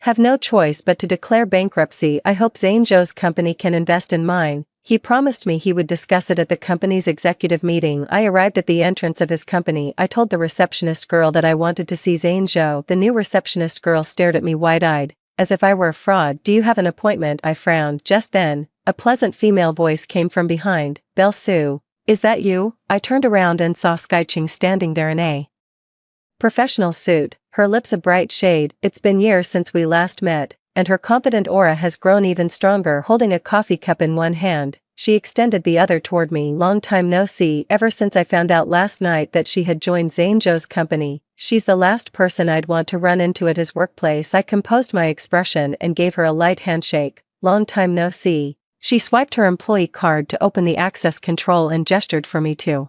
have no choice but to declare bankruptcy. I hope Zane Zhou's company can invest in mine. He promised me he would discuss it at the company's executive meeting. I arrived at the entrance of his company. I told the receptionist girl that I wanted to see Zane Zhou. The new receptionist girl stared at me wide-eyed, as if I were a fraud. Do you have an appointment? I frowned. Just then, a pleasant female voice came from behind. Belle Sue, is that you? I turned around and saw Sky Ching standing there in a professional suit, her lips a bright shade. It's been years since we last met, and her confident aura has grown even stronger. Holding a coffee cup in one hand, she extended the other toward me. Long time no see. Ever since I found out last night that she had joined Zane Zhou's company, she's the last person I'd want to run into at his workplace. I composed my expression and gave her a light handshake. Long time no see. She swiped her employee card to open the access control and gestured for me to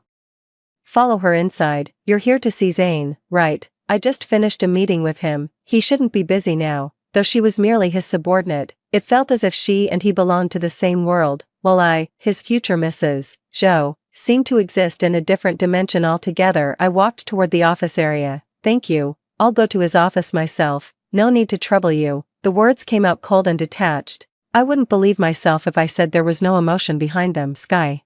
follow her inside. You're here to see Zane, right? I just finished a meeting with him. He shouldn't be busy now. Though she was merely his subordinate, it felt as if she and he belonged to the same world, while I, his future Mrs. Zhou, seemed to exist in a different dimension altogether. I walked toward the office area. Thank you, I'll go to his office myself. No need to trouble you. The words came out cold and detached. I wouldn't believe myself if I said there was no emotion behind them. Sky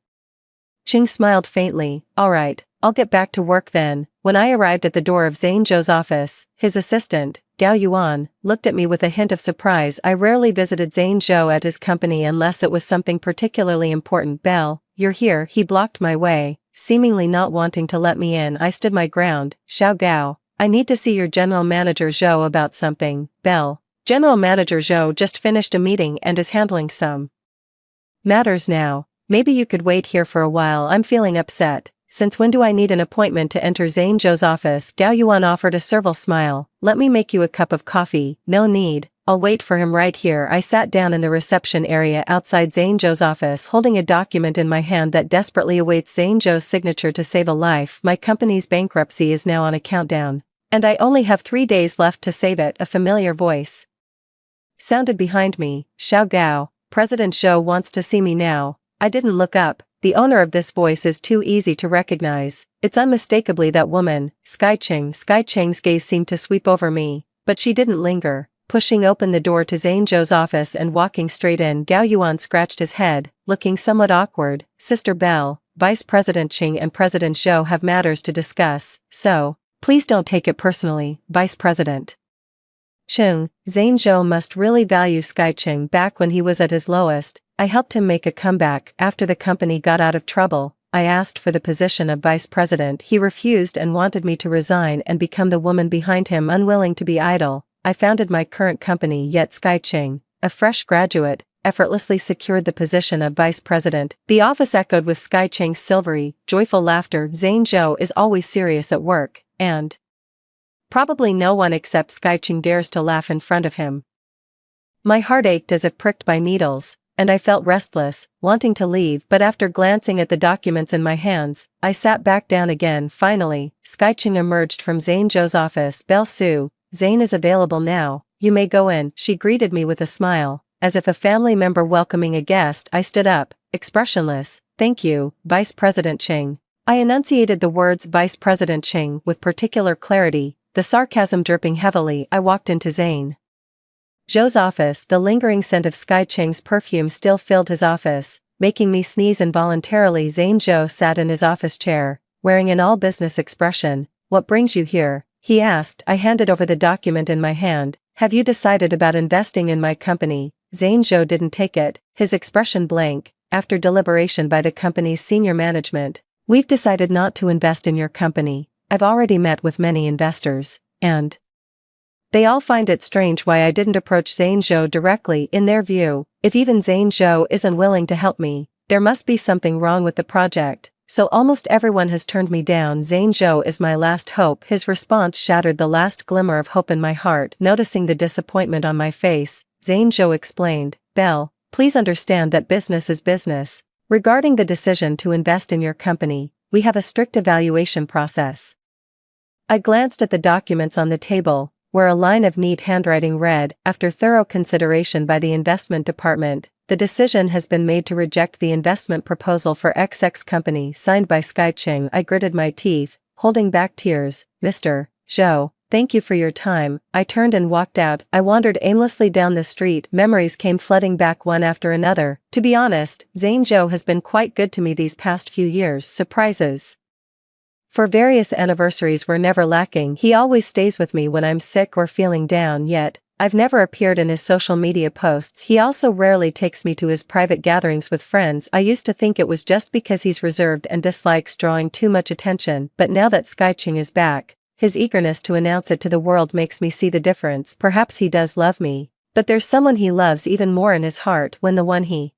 Ching smiled faintly. All right, I'll get back to work then. When I arrived at the door of Zane Zhou's office, his assistant, Gao Yuan, looked at me with a hint of surprise. I rarely visited Zane Zhou at his company unless it was something particularly important. Belle, you're here. He blocked my way, seemingly not wanting to let me in. I stood my ground. Xiao Gao, I need to see your general manager Zhou about something. Belle, General Manager Zhou just finished a meeting and is handling some matters now. Maybe you could wait here for a while. I'm feeling upset. Since when do I need an appointment to enter Zhang Zhou's office? Gao Yuan offered a servile smile. Let me make you a cup of coffee. No need. I'll wait for him right here. I sat down in the reception area outside Zhang Zhou's office holding a document in my hand that desperately awaits Zhang Zhou's signature to save a life. My company's bankruptcy is now on a countdown. And I only have 3 days left to save it. A familiar voice sounded behind me. Xiao Gao, President Zhou wants to see me now. I didn't look up. The owner of this voice is too easy to recognize. It's unmistakably that woman, Sky Cheng. Sky Cheng's gaze seemed to sweep over me, but she didn't linger. Pushing open the door to Zhang Zhou's office and walking straight in, Gao Yuan scratched his head, looking somewhat awkward. Sister Belle, Vice President Cheng and President Zhou have matters to discuss, so please don't take it personally, Vice President Cheng. Zhang Zhou must really value Sky Cheng. Back when he was at his lowest, I helped him make a comeback. After the company got out of trouble, I asked for the position of vice president. He refused and wanted me to resign and become the woman behind him. Unwilling to be idle, I founded my current company. Yet Sky Cheng, a fresh graduate, effortlessly secured the position of vice president. The office echoed with Sky Cheng's silvery, joyful laughter. Zhang Zhou is always serious at work, and probably no one except Sky Cheng dares to laugh in front of him. My heart ached as if pricked by needles, and I felt restless, wanting to leave, but after glancing at the documents in my hands, I sat back down again. Finally, Sky Cheng emerged from Zhang Zhou's office. Belle Su, Zhang is available now, you may go in. She greeted me with a smile, as if a family member welcoming a guest. I stood up, expressionless. Thank you, Vice President Cheng. I enunciated the words Vice President Cheng with particular clarity, the sarcasm dripping heavily. I walked into Zhang Zhou's office. The lingering scent of Sky Cheng's perfume still filled his office, making me sneeze involuntarily. Zhang Zhou sat in his office chair, wearing an all-business expression. What brings you here? He asked. I handed over the document in my hand. Have you decided about investing in my company? Zhang Zhou didn't take it, his expression blank. After deliberation by the company's senior management, we've decided not to invest in your company. I've already met with many investors, and they all find it strange why I didn't approach Zhang Zhou directly. In their view, if even Zhang Zhou isn't willing to help me, there must be something wrong with the project, so almost everyone has turned me down. Zhang Zhou is my last hope. His response shattered the last glimmer of hope in my heart. Noticing the disappointment on my face, Zhang Zhou explained, Belle, please understand that business is business. Regarding the decision to invest in your company, we have a strict evaluation process. I glanced at the documents on the table, where a line of neat handwriting read, after thorough consideration by the investment department, the decision has been made to reject the investment proposal for XX company, signed by Sky Cheng. I gritted my teeth, holding back tears. Mr. Zhou, thank you for your time. I turned and walked out. I wandered aimlessly down the street. Memories came flooding back one after another. To be honest, Zhang Zhou has been quite good to me these past few years. Surprises for various anniversaries were never lacking. He always stays with me when I'm sick or feeling down, yet I've never appeared in his social media posts. He also rarely takes me to his private gatherings with friends. I used to think it was just because he's reserved and dislikes drawing too much attention, but now that Sky Cheng is back, his eagerness to announce it to the world makes me see the difference. Perhaps he does love me, but there's someone he loves even more in his heart. When the one he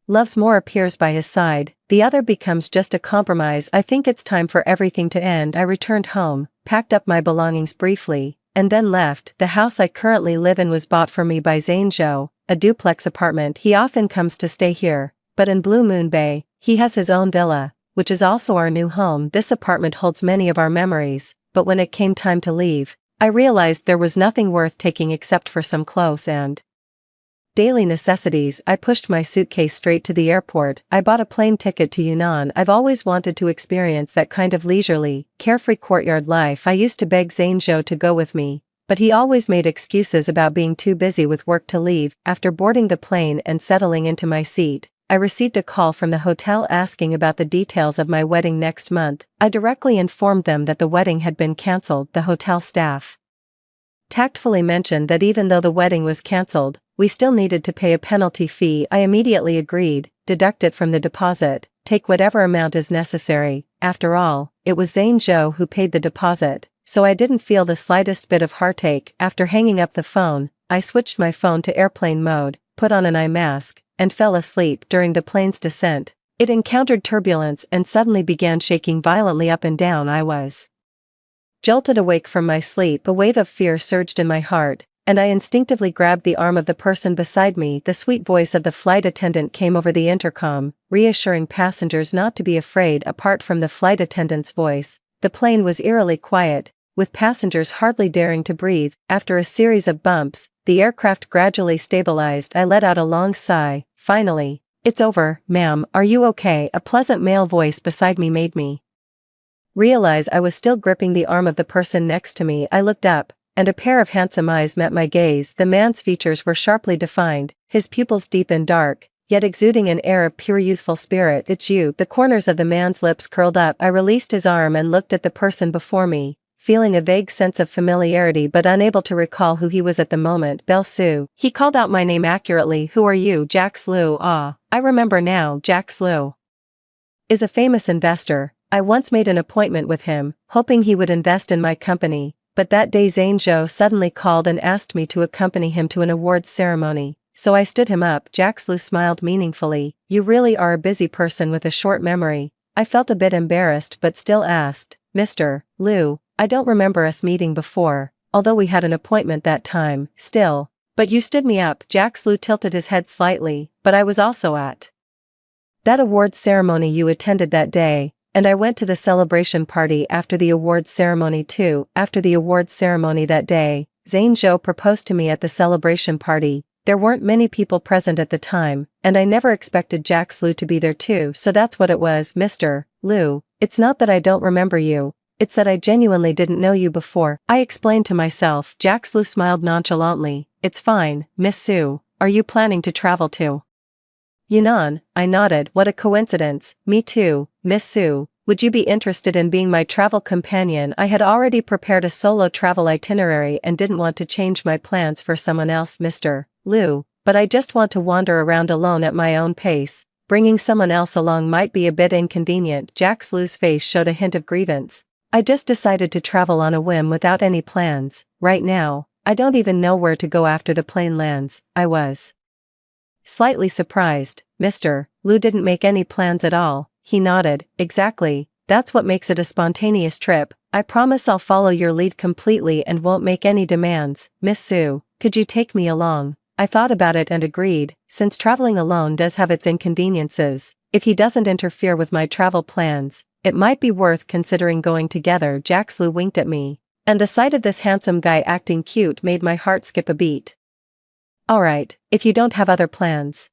loves more appears by his side, the other becomes just a compromise. I think it's time for everything to end. I returned home, packed up my belongings briefly, and then left. The house I currently live in was bought for me by Zhang Zhou, a duplex apartment. He often comes to stay here, but in Blue Moon Bay, he has his own villa, which is also our new home. This apartment holds many of our memories, but when it came time to leave, I realized there was nothing worth taking except for some clothes and daily necessities. I pushed my suitcase straight to the airport. I bought a plane ticket to Yunnan. I've always wanted to experience that kind of leisurely, carefree courtyard life. I used to beg Zhang Zhou to go with me, but he always made excuses about being too busy with work to leave. After boarding the plane and settling into my seat, I received a call from the hotel asking about the details of my wedding next month. I directly informed them that the wedding had been cancelled. The hotel staff tactfully mentioned that even though the wedding was cancelled, we still needed to pay a penalty fee. I immediately agreed, deduct it from the deposit, take whatever amount is necessary. After all, it was Zhang Zhou who paid the deposit, so I didn't feel the slightest bit of heartache. After hanging up the phone, I switched my phone to airplane mode, put on an eye mask, and fell asleep during the plane's descent. It encountered turbulence and suddenly began shaking violently up and down. I was jolted awake from my sleep. A wave of fear surged in my heart, and I instinctively grabbed the arm of the person beside me. The sweet voice of the flight attendant came over the intercom, reassuring passengers not to be afraid. Apart from the flight attendant's voice, the plane was eerily quiet, with passengers hardly daring to breathe. After a series of bumps, the aircraft gradually stabilized. I let out a long sigh. Finally, "It's over, ma'am, are you okay?" A pleasant male voice beside me made me realize I was still gripping the arm of the person next to me. I looked up, and a pair of handsome eyes met my gaze. The man's features were sharply defined, his pupils deep and dark, yet exuding an air of pure youthful spirit. "It's you." The corners of the man's lips curled up. I released his arm and looked at the person before me, feeling a vague sense of familiarity but unable to recall who he was at the moment. "Belle Sue." He called out my name accurately. "Who are you?" "Jax Liu." "Ah, I remember now." Jax Liu is a famous investor. I once made an appointment with him, hoping he would invest in my company, but that day Zhang Zhou suddenly called and asked me to accompany him to an awards ceremony, so I stood him up. Jax Liu smiled meaningfully. "You really are a busy person with a short memory." I felt a bit embarrassed but still asked, "Mr. Liu, I don't remember us meeting before, although we had an appointment that time." "Still, but you stood me up." Jax Liu tilted his head slightly. "But I was also at that awards ceremony you attended that day, and I went to the celebration party after the awards ceremony too." After the awards ceremony that day, Zhang Zhou proposed to me at the celebration party. There weren't many people present at the time, and I never expected Jax Liu to be there too. "So that's what it was, Mr. Liu. It's not that I don't remember you, it's that I genuinely didn't know you before," I explained to myself. Jax Liu smiled nonchalantly. "It's fine, Miss Sue. Are you planning to travel to Yunnan?" I nodded. "What a coincidence." "Me too, Miss Sue. Would you be interested in being my travel companion?" I had already prepared a solo travel itinerary and didn't want to change my plans for someone else, Mr. Liu, but I just want to wander around alone at my own pace. Bringing someone else along might be a bit inconvenient. Jax Liu's face showed a hint of grievance. "I just decided to travel on a whim without any plans. Right now, I don't even know where to go after the plane lands." I was slightly surprised. "Mr. Liu didn't make any plans at all." He nodded. "Exactly, that's what makes it a spontaneous trip. I promise I'll follow your lead completely and won't make any demands. Miss Sue, could you take me along?" I thought about it and agreed, since traveling alone does have its inconveniences. If he doesn't interfere with my travel plans, it might be worth considering going together. Jax Liu winked at me, and the sight of this handsome guy acting cute made my heart skip a beat. "Alright, if you don't have other plans,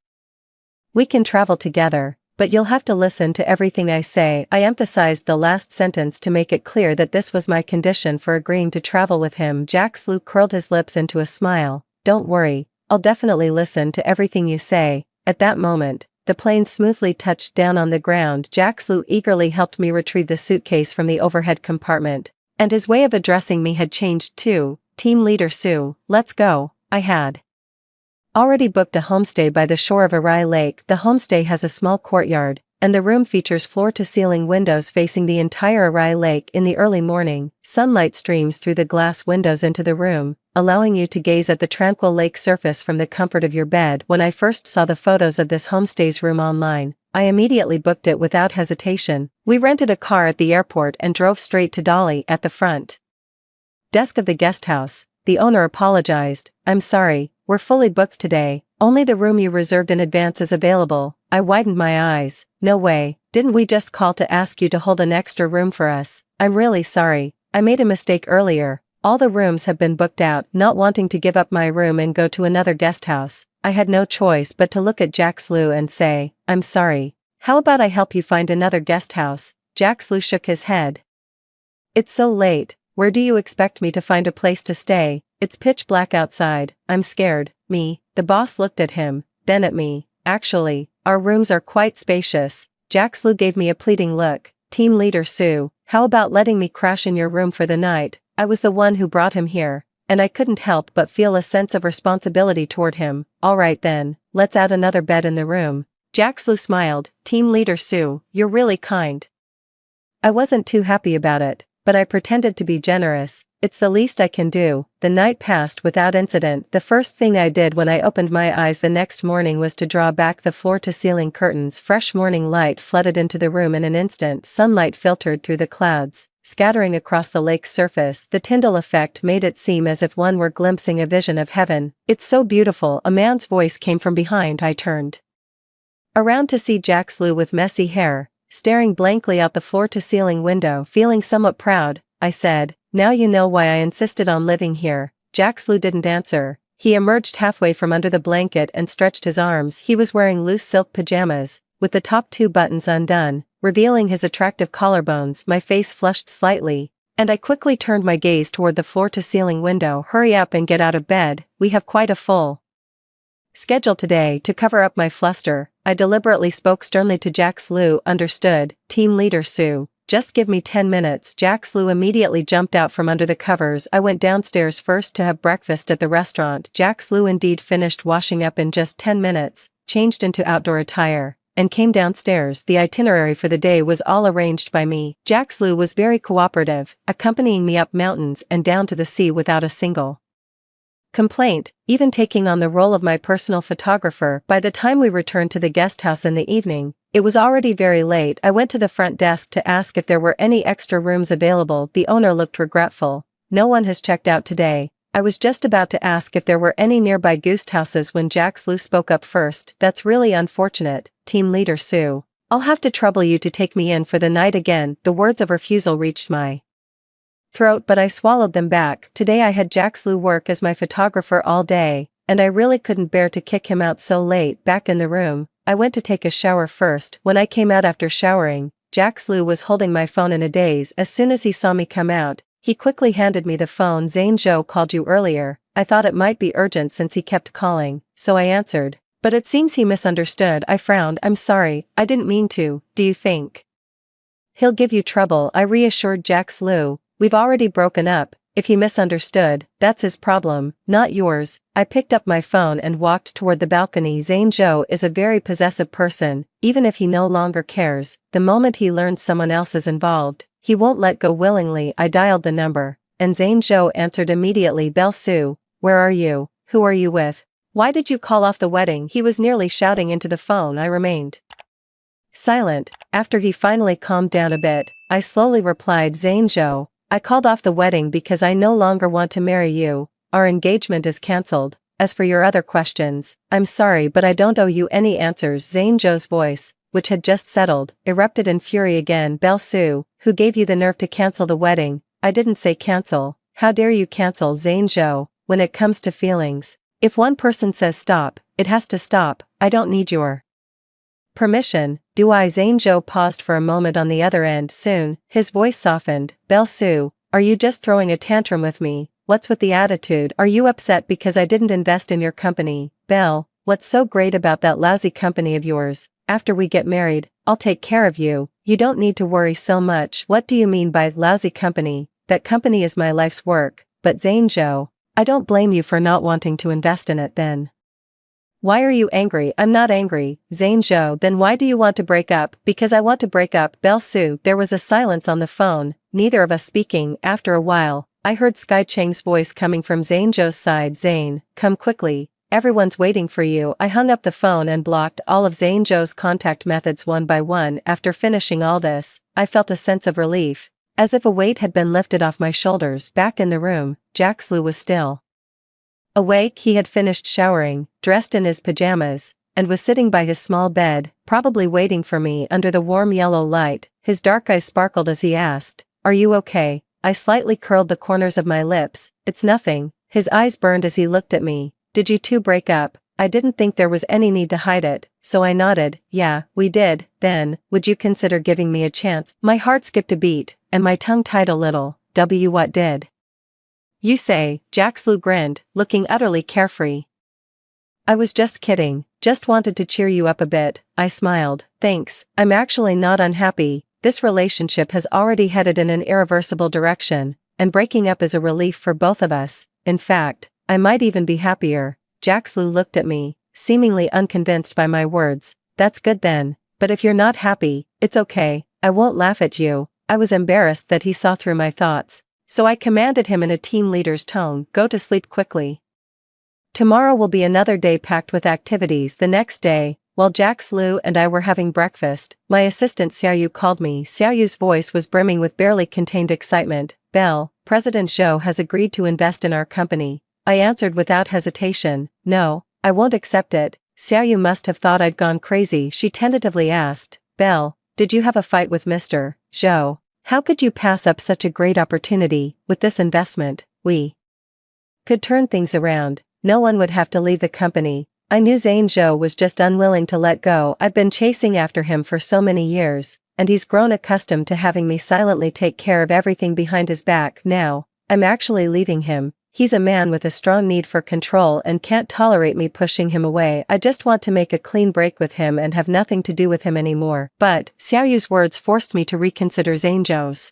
we can travel together, but you'll have to listen to everything I say." I emphasized the last sentence to make it clear that this was my condition for agreeing to travel with him. Jax Liu curled his lips into a smile. "Don't worry, I'll definitely listen to everything you say." At that moment, the plane smoothly touched down on the ground. Jax Liu eagerly helped me retrieve the suitcase from the overhead compartment, and his way of addressing me had changed too. "Team Leader Sue, let's go." I had already booked a homestay by the shore of Arai Lake. The homestay has a small courtyard, and the room features floor-to-ceiling windows facing the entire Arai Lake. In the early morning, sunlight streams through the glass windows into the room, allowing you to gaze at the tranquil lake surface from the comfort of your bed. When I first saw the photos of this homestay's room online, I immediately booked it without hesitation. We rented a car at the airport and drove straight to Dolly. At the front desk of the guest house, the owner apologized. "I'm sorry, we're fully booked today. Only the room you reserved in advance is available." I widened my eyes. "No way, didn't we just call to ask you to hold an extra room for us?" "I'm really sorry, I made a mistake earlier. All the rooms have been booked out." Not wanting to give up my room and go to another guest house, I had no choice but to look at Jax Liu and say, "I'm sorry. How about I help you find another guest house?" Jax Liu shook his head. "It's so late, where do you expect me to find a place to stay? It's pitch black outside." "I'm scared." "Me?" The boss looked at him, then at me. "Actually, our rooms are quite spacious." Jax Liu gave me a pleading look. "Team Leader Sue, how about letting me crash in your room for the night? I was the one who brought him here, and I couldn't help but feel a sense of responsibility toward him." "Alright then, let's add another bed in the room." Jax Liu smiled. "Team Leader Sue, you're really kind." I wasn't too happy about it, but I pretended to be generous. It's the least I can do. The night passed without incident. The first thing I did when I opened my eyes the next morning was to draw back the floor-to-ceiling curtains. Fresh morning light flooded into the room in an instant. Sunlight filtered through the clouds, scattering across the lake's surface. The Tyndall effect made it seem as if one were glimpsing a vision of heaven. "It's so beautiful," a man's voice came from behind. I turned around to see Jax Lu with messy hair, staring blankly out the floor-to-ceiling window. Feeling somewhat proud, I said, "Now you know why I insisted on living here." Jax Lu didn't answer. He emerged halfway from under the blanket and stretched his arms. He was wearing loose silk pajamas, with the top 2 buttons undone, revealing his attractive collarbones. My face flushed slightly, and I quickly turned my gaze toward the floor-to-ceiling window. "Hurry up and get out of bed, we have quite a full schedule today." To cover up my fluster, I deliberately spoke sternly to Jax Lu. "Understood, Team Leader Sue. Just give me 10 minutes. Jax Lu immediately jumped out from under the covers. I went downstairs first to have breakfast at the restaurant. Jax Lu indeed finished washing up in just 10 minutes, changed into outdoor attire, and came downstairs. The itinerary for the day was all arranged by me. Jax Lu was very cooperative, accompanying me up mountains and down to the sea without a single complaint, even taking on the role of my personal photographer. By the time we returned to the guest house in the evening, it was already very late. I went to the front desk to ask if there were any extra rooms available. The owner looked regretful. "No one has checked out today." I was just about to ask if there were any nearby guest houses when Jax Lu spoke up first. "That's really unfortunate, Team Leader Sue. I'll have to trouble you to take me in for the night again." The words of refusal reached my throat, but I swallowed them back. Today I had Jax Lu work as my photographer all day, and I really couldn't bear to kick him out so late. Back in the room, I went to take a shower first. When I came out after showering, Jax Lu was holding my phone in a daze. As soon as he saw me come out, he quickly handed me the phone. "Zane Zhou called you earlier." I thought it might be urgent since he kept calling, so I answered, but it seems he misunderstood. I frowned. "I'm sorry, I didn't mean to." "Do you think he'll give you trouble?" I reassured Jax Lu. "We've already broken up. If he misunderstood, that's his problem, not yours." I picked up my phone and walked toward the balcony. Zane Zhou is a very possessive person. Even if he no longer cares, the moment he learns someone else is involved, he won't let go willingly. I dialed the number, and Zane Zhou answered immediately. "Belle Sue, where are you? Who are you with? Why did you call off the wedding?" He was nearly shouting into the phone. I remained silent. After he finally calmed down a bit, I slowly replied, "Zane Zhou, I called off the wedding because I no longer want to marry you. Our engagement is cancelled. As for your other questions, I'm sorry but I don't owe you any answers." Zane Zhou's voice, which had just settled, erupted in fury again. "Belle Sue, who gave you the nerve to cancel the wedding?" "I didn't say cancel. How dare you cancel?" "Zane Zhou, when it comes to feelings, if one person says stop, it has to stop. I don't need your permission, do I?" Zane Zhou paused for a moment on the other end. Soon, his voice softened. "Belle Sue, are you just throwing a tantrum with me? What's with the attitude? Are you upset because I didn't invest in your company?" "Belle, what's so great about that lousy company of yours? After we get married, I'll take care of you. You don't need to worry so much." "What do you mean by lousy company?" "That company is my life's work." "But Zane Zhou, I don't blame you for not wanting to invest in it then. Why are you angry?" "I'm not angry." "Zane Zhou, then why do you want to break up?" "Because I want to break up." "Belle Sue." There was a silence on the phone, neither of us speaking. After a while, I heard Sky Cheng's voice coming from Zane Zhou's side. "Zane, come quickly. Everyone's waiting for you." I hung up the phone and blocked all of Zane Zhou's contact methods one by one. After finishing all this, I felt a sense of relief, as if a weight had been lifted off my shoulders. Back in the room, Jax Lu was still awake. He had finished showering, dressed in his pajamas, and was sitting by his small bed, probably waiting for me under the warm yellow light. His dark eyes sparkled as he asked, "Are you okay?" I slightly curled the corners of my lips. "It's nothing." His eyes burned as he looked at me. "Did you two break up?" I didn't think there was any need to hide it, so I nodded. "Yeah, we did." "Then, would you consider giving me a chance?" My heart skipped a beat, and my tongue tied a little. What did you say?" Jax Lu grinned, looking utterly carefree. "I was just kidding, just wanted to cheer you up a bit." I smiled. "Thanks, I'm actually not unhappy. This relationship has already headed in an irreversible direction, and breaking up is a relief for both of us. In fact, I might even be happier." Jax Lu looked at me, seemingly unconvinced by my words. "That's good then, but if you're not happy, it's okay, I won't laugh at you." I was embarrassed that he saw through my thoughts. so I commanded him in a team leader's tone, "Go to sleep quickly. Tomorrow will be another day packed with activities." The next day, while Jax Lu and I were having breakfast, my assistant Xiaoyu called me. Xiaoyu's voice was brimming with barely contained excitement. "Belle, President Zhou has agreed to invest in our company." I answered without hesitation, "No, I won't accept it." Xiaoyu must have thought I'd gone crazy. She tentatively asked, "Belle, did you have a fight with Mr. Zhou? How could you pass up such a great opportunity? With this investment, we could turn things around. No one would have to leave the company." I knew Zhang Zhou was just unwilling to let go. I'd been chasing after him for so many years, and he's grown accustomed to having me silently take care of everything behind his back. Now, I'm actually leaving him. He's a man with a strong need for control and can't tolerate me pushing him away. I just want to make a clean break with him and have nothing to do with him anymore. But Xiaoyu's words forced me to reconsider Zhang Zhou's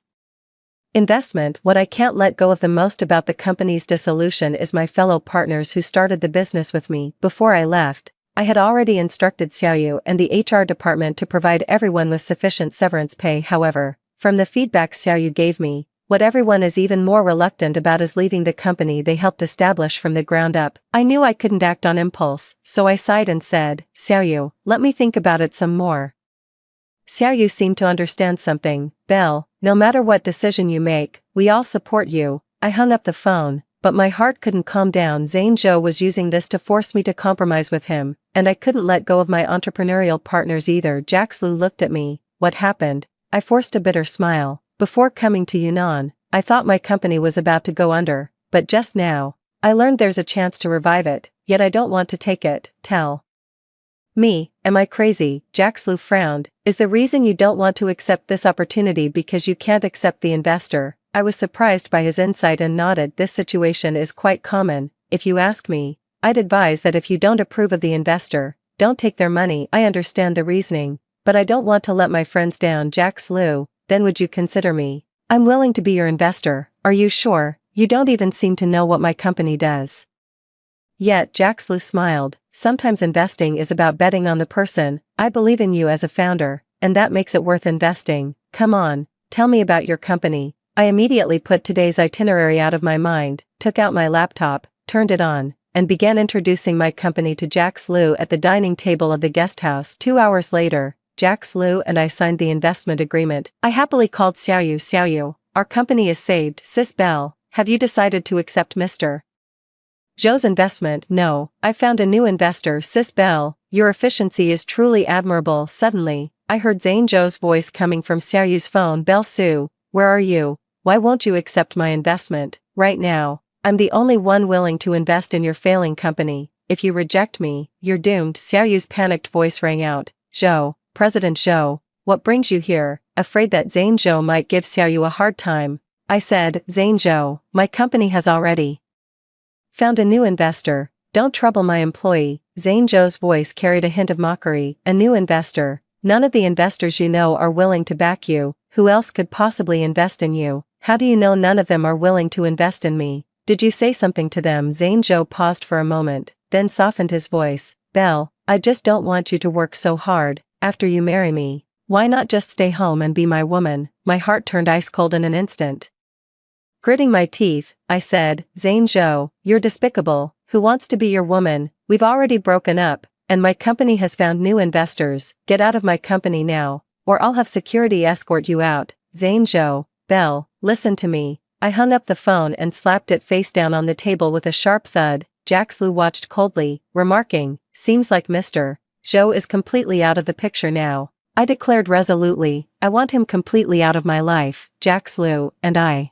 investment. What I can't let go of the most about the company's dissolution is my fellow partners who started the business with me. Before I left, I had already instructed Xiaoyu and the HR department to provide everyone with sufficient severance pay. However, from the feedback Xiaoyu gave me, what everyone is even more reluctant about is leaving the company they helped establish from the ground up. I knew I couldn't act on impulse, so I sighed and said, "Xiaoyu, let me think about it some more." Xiaoyu seemed to understand something. "Belle, no matter what decision you make, we all support you." I hung up the phone, but my heart couldn't calm down. Zhang Zhou was using this to force me to compromise with him, and I couldn't let go of my entrepreneurial partners either. Jax Lu looked at me. "What happened?" I forced a bitter smile. "Before coming to Yunnan, I thought my company was about to go under, but just now, I learned there's a chance to revive it, yet I don't want to take it." "Tell me, am I crazy?" Jax Lu frowned. "Is the reason you don't want to accept this opportunity because you can't accept the investor?" I was surprised by his insight and nodded. "This situation is quite common. If you ask me, I'd advise that if you don't approve of the investor, don't take their money." I understand the reasoning, but I don't want to let my friends down. Jax Lu, then would you consider me? I'm willing to be your investor. Are you sure? You don't even seem to know what my company does. Yet Jax Lu smiled. "Sometimes investing is about betting on the person. I believe in you as a founder, and that makes it worth investing. Come on, tell me about your company." I immediately put today's itinerary out of my mind, took out my laptop, turned it on, and began introducing my company to Jax Lu at the dining table of the guest house. 2 hours later, Jax Lu and I signed the investment agreement. I happily called Xiaoyu. "Xiaoyu, our company is saved." "Sis Belle, have you decided to accept Mr. Zhou's investment?" "No, I found a new investor." "Sis Belle, your efficiency is truly admirable." Suddenly, I heard Zhang Zhou's voice coming from Xiaoyu's phone. "Belle Su, where are you? Why won't you accept my investment?" "Right now, I'm the only one willing to invest in your failing company. If you reject me, you're doomed." Xiaoyu's panicked voice rang out. "Zhou, President Zhou, what brings you here?" Afraid that Zhang Zhou might give Xiaoyu a hard time, I said, "Zhang Zhou, my company has already found a new investor. Don't trouble my employee." Zhang Zhou's voice carried a hint of mockery. "A new investor? None of the investors you know are willing to back you. Who else could possibly invest in you? How do you know none of them are willing to invest in me? Did you say something to them?" Zhang Zhou paused for a moment, then softened his voice. "Belle, I just don't want you to work so hard. After you marry me, why not just stay home and be my woman?" My heart turned ice cold in an instant. Gritting my teeth, I said, "Zhang Zhou, you're despicable. Who wants to be your woman? We've already broken up, and my company has found new investors. Get out of my company now, or I'll have security escort you out." "Zhang Zhou, Belle, listen to me." I hung up the phone and slapped it face down on the table with a sharp thud. Jax Lu watched coldly, remarking, "Seems like Mr. Zhou is completely out of the picture now." I declared resolutely, "I want him completely out of my life." Jax Lu and I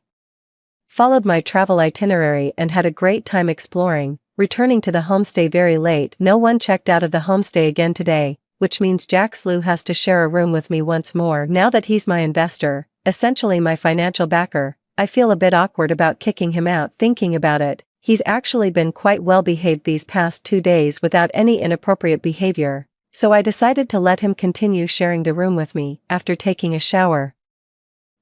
followed my travel itinerary and had a great time exploring, returning to the homestay very late. No one checked out of the homestay again today, which means Jax Lu has to share a room with me once more. Now that he's my investor, essentially my financial backer, I feel a bit awkward about kicking him out. Thinking about it, he's actually been quite well behaved these past 2 days without any inappropriate behavior, so I decided to let him continue sharing the room with me. After taking a shower,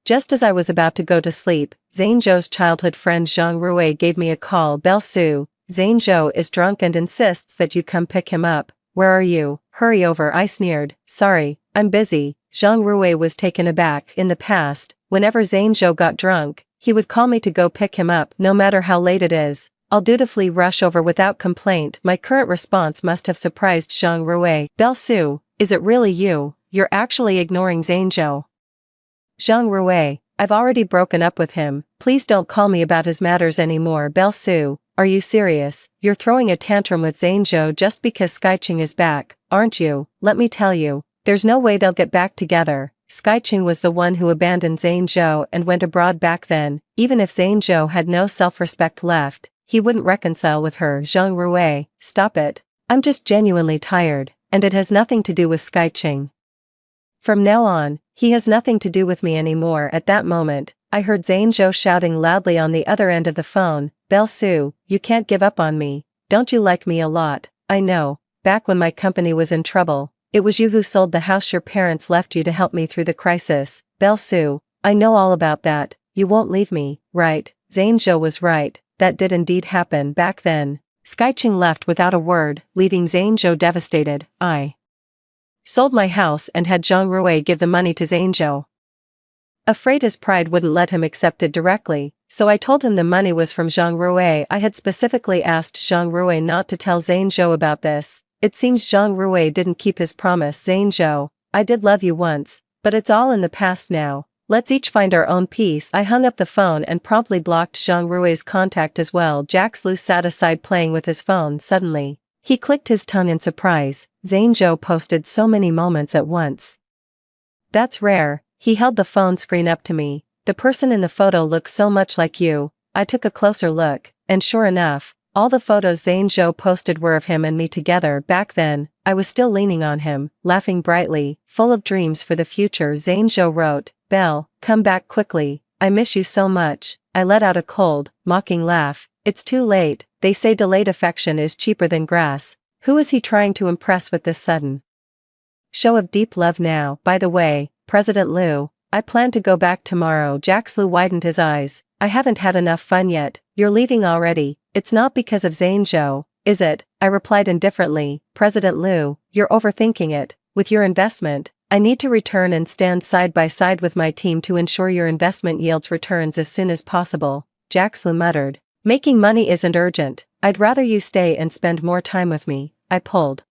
just as I was about to go to sleep, Zhang Zhou's childhood friend Zhang Rui gave me a call. "Belle Su, Zhang Zhou is drunk and insists that you come pick him up. Where are you? Hurry over." I sneered. "Sorry, I'm busy." Zhang Rui was taken aback. In the past, whenever Zhang Zhou got drunk, He would call me to go pick him up no matter how late it is. I'll dutifully rush over without complaint. My current response must have surprised Zhang Rui. Belle-Sue, is it really you? You're actually ignoring Zhangzhou. Zhang Rui, I've already broken up with him. Please don't call me about his matters anymore. Belle-Sue, are you serious? You're throwing a tantrum with Zhangzhou just because Skyching is back, aren't you? Let me tell you, there's no way they'll get back together. Skyching was the one who abandoned Zhangzhou and went abroad back then. Even if Zhangzhou had no self-respect left, he wouldn't reconcile with her. Zhang Rui, stop it. I'm just genuinely tired, and it has nothing to do with Skyching. From now on, he has nothing to do with me anymore. At that moment, I heard Zhangzhou shouting loudly on the other end of the phone, Belle-Sue, you can't give up on me. Don't you like me a lot? I know. Back when my company was in trouble, it was you who sold the house your parents left you to help me through the crisis. Belle-Sue, I know all about that. You won't leave me, right? Zhangzhou was right. That did indeed happen back then. Skyching left without a word, leaving Zhangzhou devastated. I sold my house and had Zhang Rui give the money to Zhangzhou. Afraid his pride wouldn't let him accept it directly, so I told him the money was from Zhang Rui. I had specifically asked Zhang Rui not to tell Zhangzhou about this. It seems Zhang Rui didn't keep his promise. Zhangzhou, I did love you once, but it's all in the past now. Let's each find our own peace. I hung up the phone and promptly blocked Zhang Rui's contact as well. Jax Lu sat aside playing with his phone. Suddenly, he clicked his tongue in surprise. Zhangzhou posted so many moments at once. That's rare. He held the phone screen up to me. The person in the photo looks so much like you. I took a closer look, and sure enough, all the photos Zhangzhou posted were of him and me together. Back then, I was still leaning on him, laughing brightly, full of dreams for the future. Zhangzhou wrote, Belle, come back quickly, I miss you so much. I let out a cold, mocking laugh. It's too late. They say delayed affection is cheaper than grass. Who is he trying to impress with this sudden show of deep love now? By the way, President Liu, I plan to go back tomorrow. Jax Lu widened his eyes. I haven't had enough fun yet. You're leaving already. It's not because of Zhangzhou, is it? I replied indifferently. President Liu, you're overthinking it. With your investment, I need to return and stand side by side with my team to ensure your investment yields returns as soon as possible. Jax Lu muttered. Making money isn't urgent. I'd rather you stay and spend more time with me. I pulled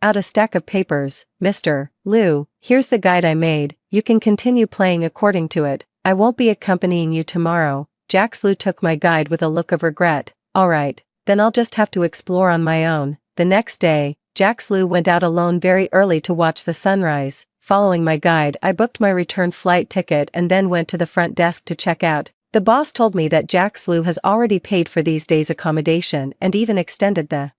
out a stack of papers. Mr. Liu, here's the guide I made. You can continue playing according to it. I won't be accompanying you tomorrow. Jax Lu took my guide with a look of regret. Alright, then I'll just have to explore on my own. The next day, Jax Lu went out alone very early to watch the sunrise. Following my guide, I booked my return flight ticket and then went to the front desk to check out. The boss told me that Jax Lu has already paid for these days' accommodation and even extended the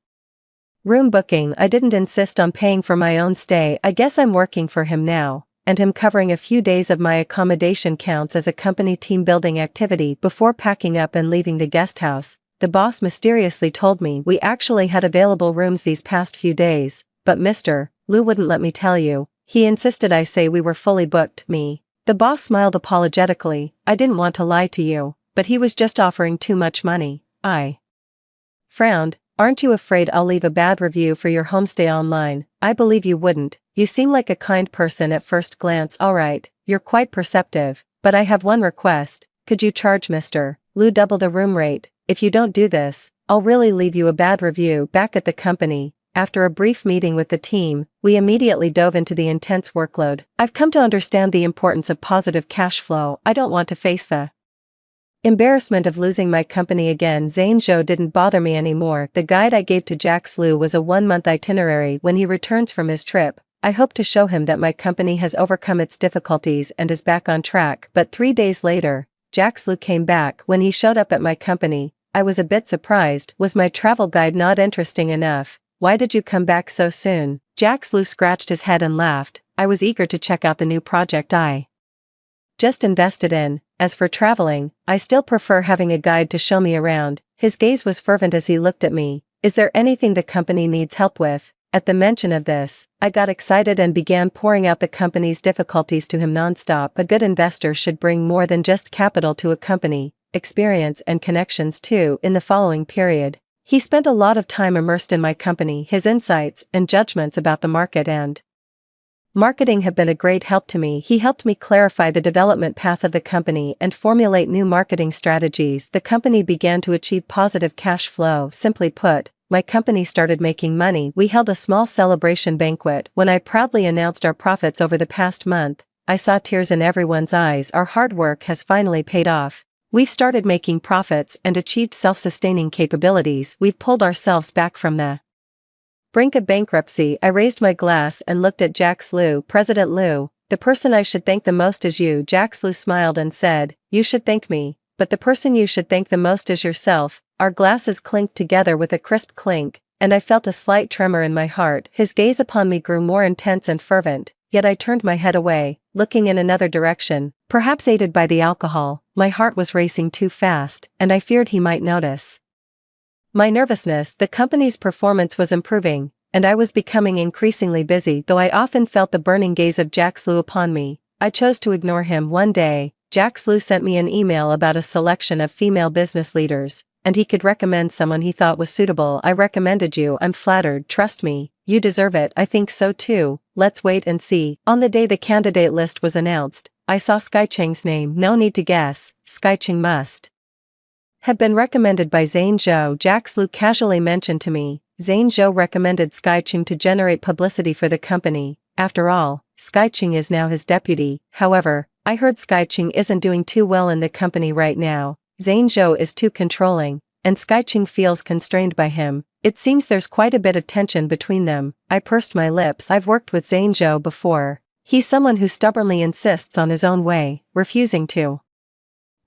room booking. I didn't insist on paying for my own stay. I guess I'm working for him now, and him covering a few days of my accommodation counts as a company team building activity. Before packing up and leaving the guest house, the boss mysteriously told me we actually had available rooms these past few days, but Mr. Liu wouldn't let me tell you. He insisted I say we were fully booked. The boss smiled apologetically. I didn't want to lie to you, but he was just offering too much money. I frowned. Aren't you afraid I'll leave a bad review for your homestay online? I believe you wouldn't. You seem like a kind person at first glance. Alright, you're quite perceptive, but I have one request. Could you charge Mr. Liu double the room rate? If you don't do this, I'll really leave you a bad review. Back at the company, after a brief meeting with the team, we immediately dove into the intense workload. I've come to understand the importance of positive cash flow. I don't want to face the embarrassment of losing my company again. Zhangzhou didn't bother me anymore. The guide I gave to Jax Lu was a 1-month itinerary. When he returns from his trip, I hope to show him that my company has overcome its difficulties and is back on track. But 3 days later, Jax Lu came back. When he showed up at my company, I was a bit surprised. Was my travel guide not interesting enough? Why did you come back so soon? Jax Lu scratched his head and laughed. I was eager to check out the new project I just invested in. As for traveling, I still prefer having a guide to show me around. His gaze was fervent as he looked at me. Is there anything the company needs help with? At the mention of this, I got excited and began pouring out the company's difficulties to him nonstop. A good investor should bring more than just capital to a company, experience and connections too. In the following period, he spent a lot of time immersed in my company. His insights and judgments about the market and Marketing have been a great help to me. He helped me clarify the development path of the company and formulate new marketing strategies. The company began to achieve positive cash flow. Simply put, my company started making money. We held a small celebration banquet. When I proudly announced our profits over the past month, I saw tears in everyone's eyes. Our hard work has finally paid off. We've started making profits and achieved self-sustaining capabilities. We've pulled ourselves back from the brink of bankruptcy. I raised my glass and looked at Jax Liu. President Liu, the person I should thank the most is you. Jax Liu smiled and said, you should thank me, but the person you should thank the most is yourself. Our glasses clinked together with a crisp clink, and I felt a slight tremor in my heart. His gaze upon me grew more intense and fervent, yet I turned my head away, looking in another direction. Perhaps aided by the alcohol, my heart was racing too fast, and I feared he might notice my nervousness. The company's performance was improving, and I was becoming increasingly busy. Though I often felt the burning gaze of Jax Liu upon me, I chose to ignore him. One day, Jax Liu sent me an email about a selection of female business leaders, and he could recommend someone he thought was suitable. I recommended you. I'm flattered. Trust me, you deserve it. I think so too. Let's wait and see. On the day the candidate list was announced, I saw Skycheng's name. No need to guess, Skycheng must have been recommended by Zhang Zhou. Jax Liu casually mentioned to me, Zhang Zhou recommended Skycheng to generate publicity for the company. After all, Skycheng is now his deputy. However, I heard Skycheng isn't doing too well in the company right now. Zhang Zhou is too controlling, and Skycheng feels constrained by him. It seems there's quite a bit of tension between them. I pursed my lips. I've worked with Zhang Zhou before. He's someone who stubbornly insists on his own way, refusing to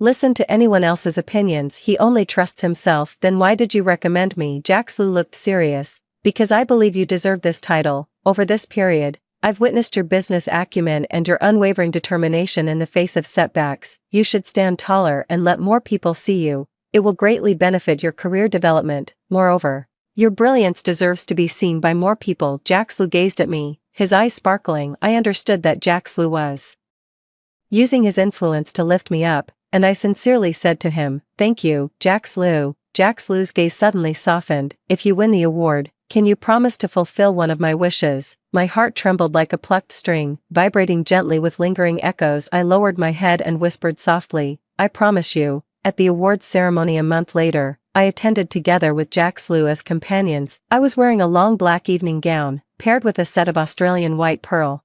listen to anyone else's opinions. He only trusts himself. Then why did you recommend me? Jax Liu looked serious. Because I believe you deserve this title. Over this period, I've witnessed your business acumen and your unwavering determination in the face of setbacks. You should stand taller and let more people see you. It will greatly benefit your career development. Moreover, your brilliance deserves to be seen by more people. Jax Liu gazed at me, his eyes sparkling. I understood that Jax Liu was using his influence to lift me up, and I sincerely said to him, thank you, Jax Liu. Jax Liu's gaze suddenly softened. If you win the award, can you promise to fulfill one of my wishes? My heart trembled like a plucked string, vibrating gently with lingering echoes. I lowered my head and whispered softly, I promise you. At the awards ceremony a month later, I attended together with Jax Liu as companions. I was wearing a long black evening gown, paired with a set of Australian white pearl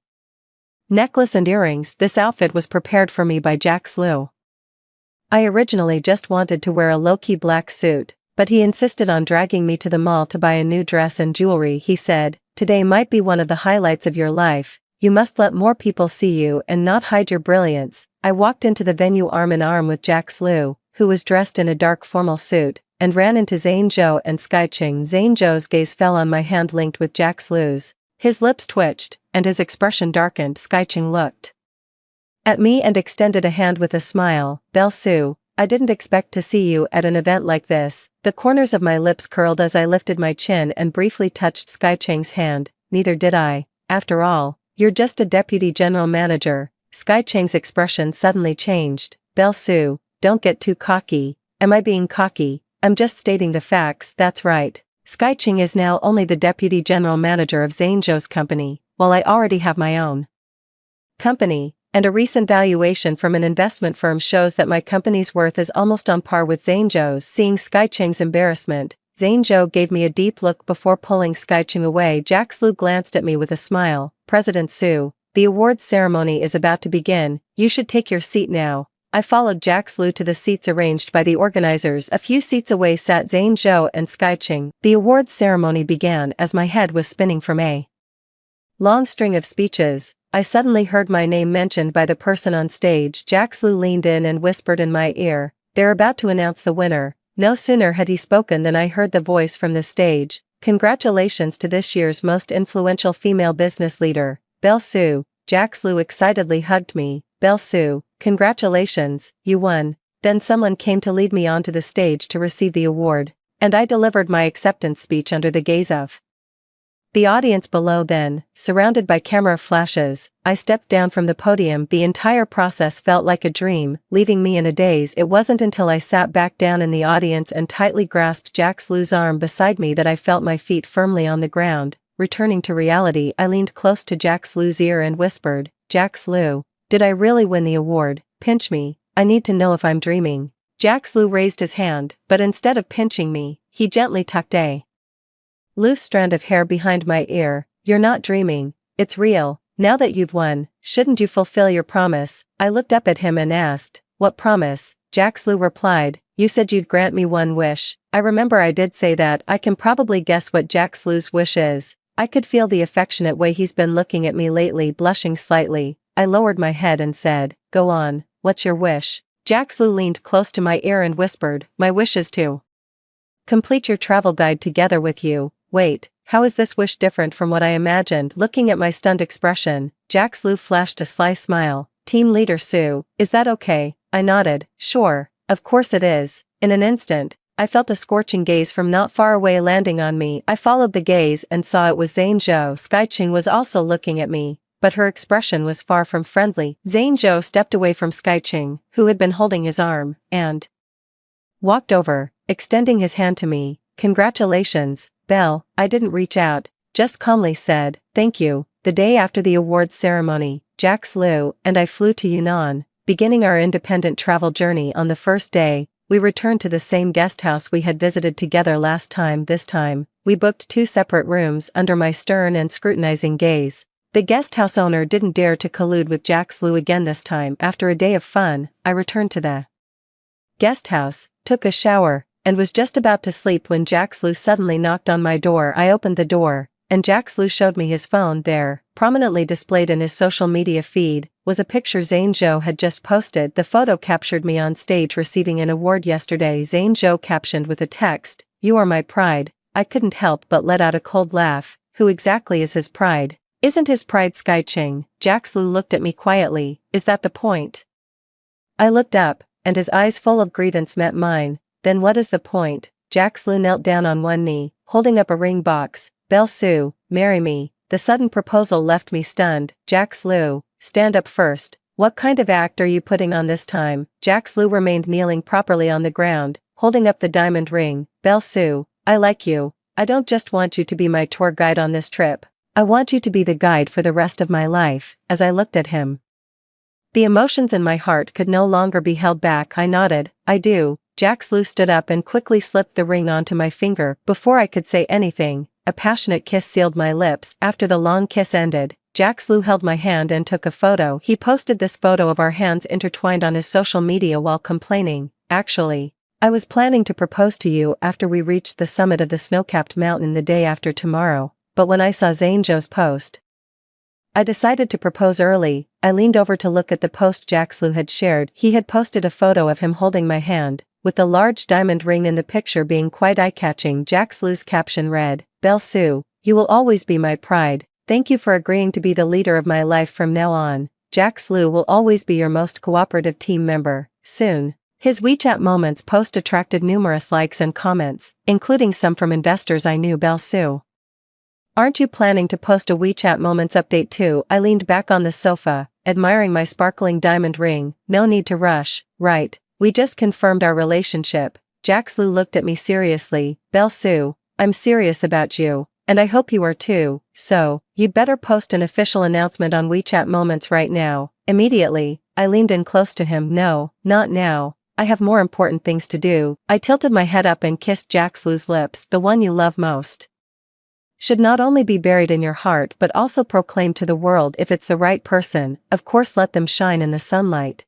necklace and earrings. This outfit was prepared for me by Jax Liu. I originally just wanted to wear a low-key black suit, but he insisted on dragging me to the mall to buy a new dress and jewelry. He said, today might be one of the highlights of your life. You must let more people see you and not hide your brilliance. I walked into the venue arm in arm with Jax Liu, who was dressed in a dark formal suit, and ran into Zhang Zhou and Skycheng. Zhang Zhou's gaze fell on my hand linked with Jax Liu's. His lips twitched, and his expression darkened. Skycheng looked at me and extended a hand with a smile. Belle Su, I didn't expect to see you at an event like this. The corners of my lips curled as I lifted my chin and briefly touched Skycheng's hand. Neither did I. After all, you're just a deputy general manager. Skycheng's expression suddenly changed. Belle Su, don't get too cocky. Am I being cocky? I'm just stating the facts. That's right. Skycheng is now only the deputy general manager of Zhang Zhou's company, while I already have my own company. And a recent valuation from an investment firm shows that my company's worth is almost on par with Zhang Zhou's. Seeing Skycheng's embarrassment, Zhang Zhou gave me a deep look before pulling Skycheng away. Jax Liu glanced at me with a smile. President Su, the awards ceremony is about to begin. You should take your seat now. I followed Jax Liu to the seats arranged by the organizers. A few seats away sat Zhang Zhou and Skycheng. The awards ceremony began. As my head was spinning from a long string of speeches, I suddenly heard my name mentioned by the person on stage. Jax Liu leaned in and whispered in my ear, they're about to announce the winner. No sooner had he spoken than I heard the voice from the stage. Congratulations to this year's most influential female business leader, Belle Su. Jax Liu excitedly hugged me. Belle Su, congratulations, you won. Then someone came to lead me onto the stage to receive the award, and I delivered my acceptance speech under the gaze of the audience below. Then, surrounded by camera flashes, I stepped down from the podium. The entire process felt like a dream, leaving me in a daze. It wasn't until I sat back down in the audience and tightly grasped Jax Liu's arm beside me that I felt my feet firmly on the ground. returning to reality. I leaned close to Jax Lu's ear and whispered, Jax Lu, did I really win the award? Pinch me, I need to know if I'm dreaming. Jax Lu raised his hand, but instead of pinching me, he gently tucked a loose strand of hair behind my ear. You're not dreaming, it's real. Now that you've won, shouldn't you fulfill your promise? I looked up at him and asked, what promise? Jax Lu replied, you said you'd grant me one wish. I remember I did say that. I can probably guess what Jax Lu's wish is. I could feel the affectionate way he's been looking at me lately. Blushing slightly, I lowered my head and said, go on, what's your wish? Jax Lu leaned close to my ear and whispered, my wish is to complete your travel guide together with you. Wait, how is this wish different from what I imagined? Looking at my stunned expression, Jax Lu flashed a sly smile. Team leader Sue, is that okay? I nodded, sure, of course it is. In an instant, I felt a scorching gaze from not far away landing on me. I followed the gaze and saw it was Zhang Zhou. Skyching was also looking at me, but her expression was far from friendly. Zhang Zhou stepped away from Skyching, who had been holding his arm, and walked over, extending his hand to me. Congratulations, Belle. I didn't reach out, just calmly said, thank you. The day after the awards ceremony, Jax Lu and I flew to Yunnan, beginning our independent travel journey. On the first day, we returned to the same guest house we had visited together last time. This time, we booked 2 separate rooms under my stern and scrutinizing gaze. The guest house owner didn't dare to collude with Jax Lu again this time. After a day of fun, I returned to the guest house, took a shower, and was just about to sleep when Jax Lu suddenly knocked on my door. I opened the door, and Jax Lu showed me his phone. There, prominently displayed in his social media feed, was a picture Zhang Zhou had just posted. The photo captured me on stage receiving an award yesterday. Zhang Zhou captioned with a text, you are my pride. I couldn't help but let out a cold laugh. Who exactly is his pride? Isn't his pride Skyching? Jax Lu looked at me quietly, is that the point? I looked up, and his eyes full of grievance met mine. Then what is the point? Jax Lu knelt down on one knee, holding up a ring box. Belle Sue, marry me. The sudden proposal left me stunned. Jax Lu, stand up first. What kind of act are you putting on this time? Jax Lu remained kneeling properly on the ground, holding up the diamond ring. Belle Sue, I like you. I don't just want you to be my tour guide on this trip. I want you to be the guide for the rest of my life. As I looked at him, the emotions in my heart could no longer be held back. I nodded, I do. Jax Lu stood up and quickly slipped the ring onto my finger. Before I could say anything, a passionate kiss sealed my lips. After the long kiss ended, Jax Lu held my hand and took a photo. He posted this photo of our hands intertwined on his social media while complaining, actually, I was planning to propose to you after we reached the summit of the snow-capped mountain the day after tomorrow, but when I saw Zhang Zhou's post, I decided to propose early. I leaned over to look at the post Jax Lu had shared. He had posted a photo of him holding my hand, with the large diamond ring in the picture being quite eye-catching. Jax Lu's caption read, Belle Sue, you will always be my pride. Thank you for agreeing to be the leader of my life from now on. Jax Lu will always be your most cooperative team member. Soon. His WeChat Moments post attracted numerous likes and comments, including some from investors I knew. Belle Sue, aren't you planning to post a WeChat Moments update too? I leaned back on the sofa, admiring my sparkling diamond ring. No need to rush, right? We just confirmed our relationship. Jax Lu looked at me seriously. Belle Sue, I'm serious about you, and I hope you are too, so, you'd better post an official announcement on WeChat Moments right now. Immediately, I leaned in close to him. No, not now. I have more important things to do. I tilted my head up and kissed Jax Lu's lips. The one you love most should not only be buried in your heart but also proclaimed to the world if it's the right person. Of course, let them shine in the sunlight.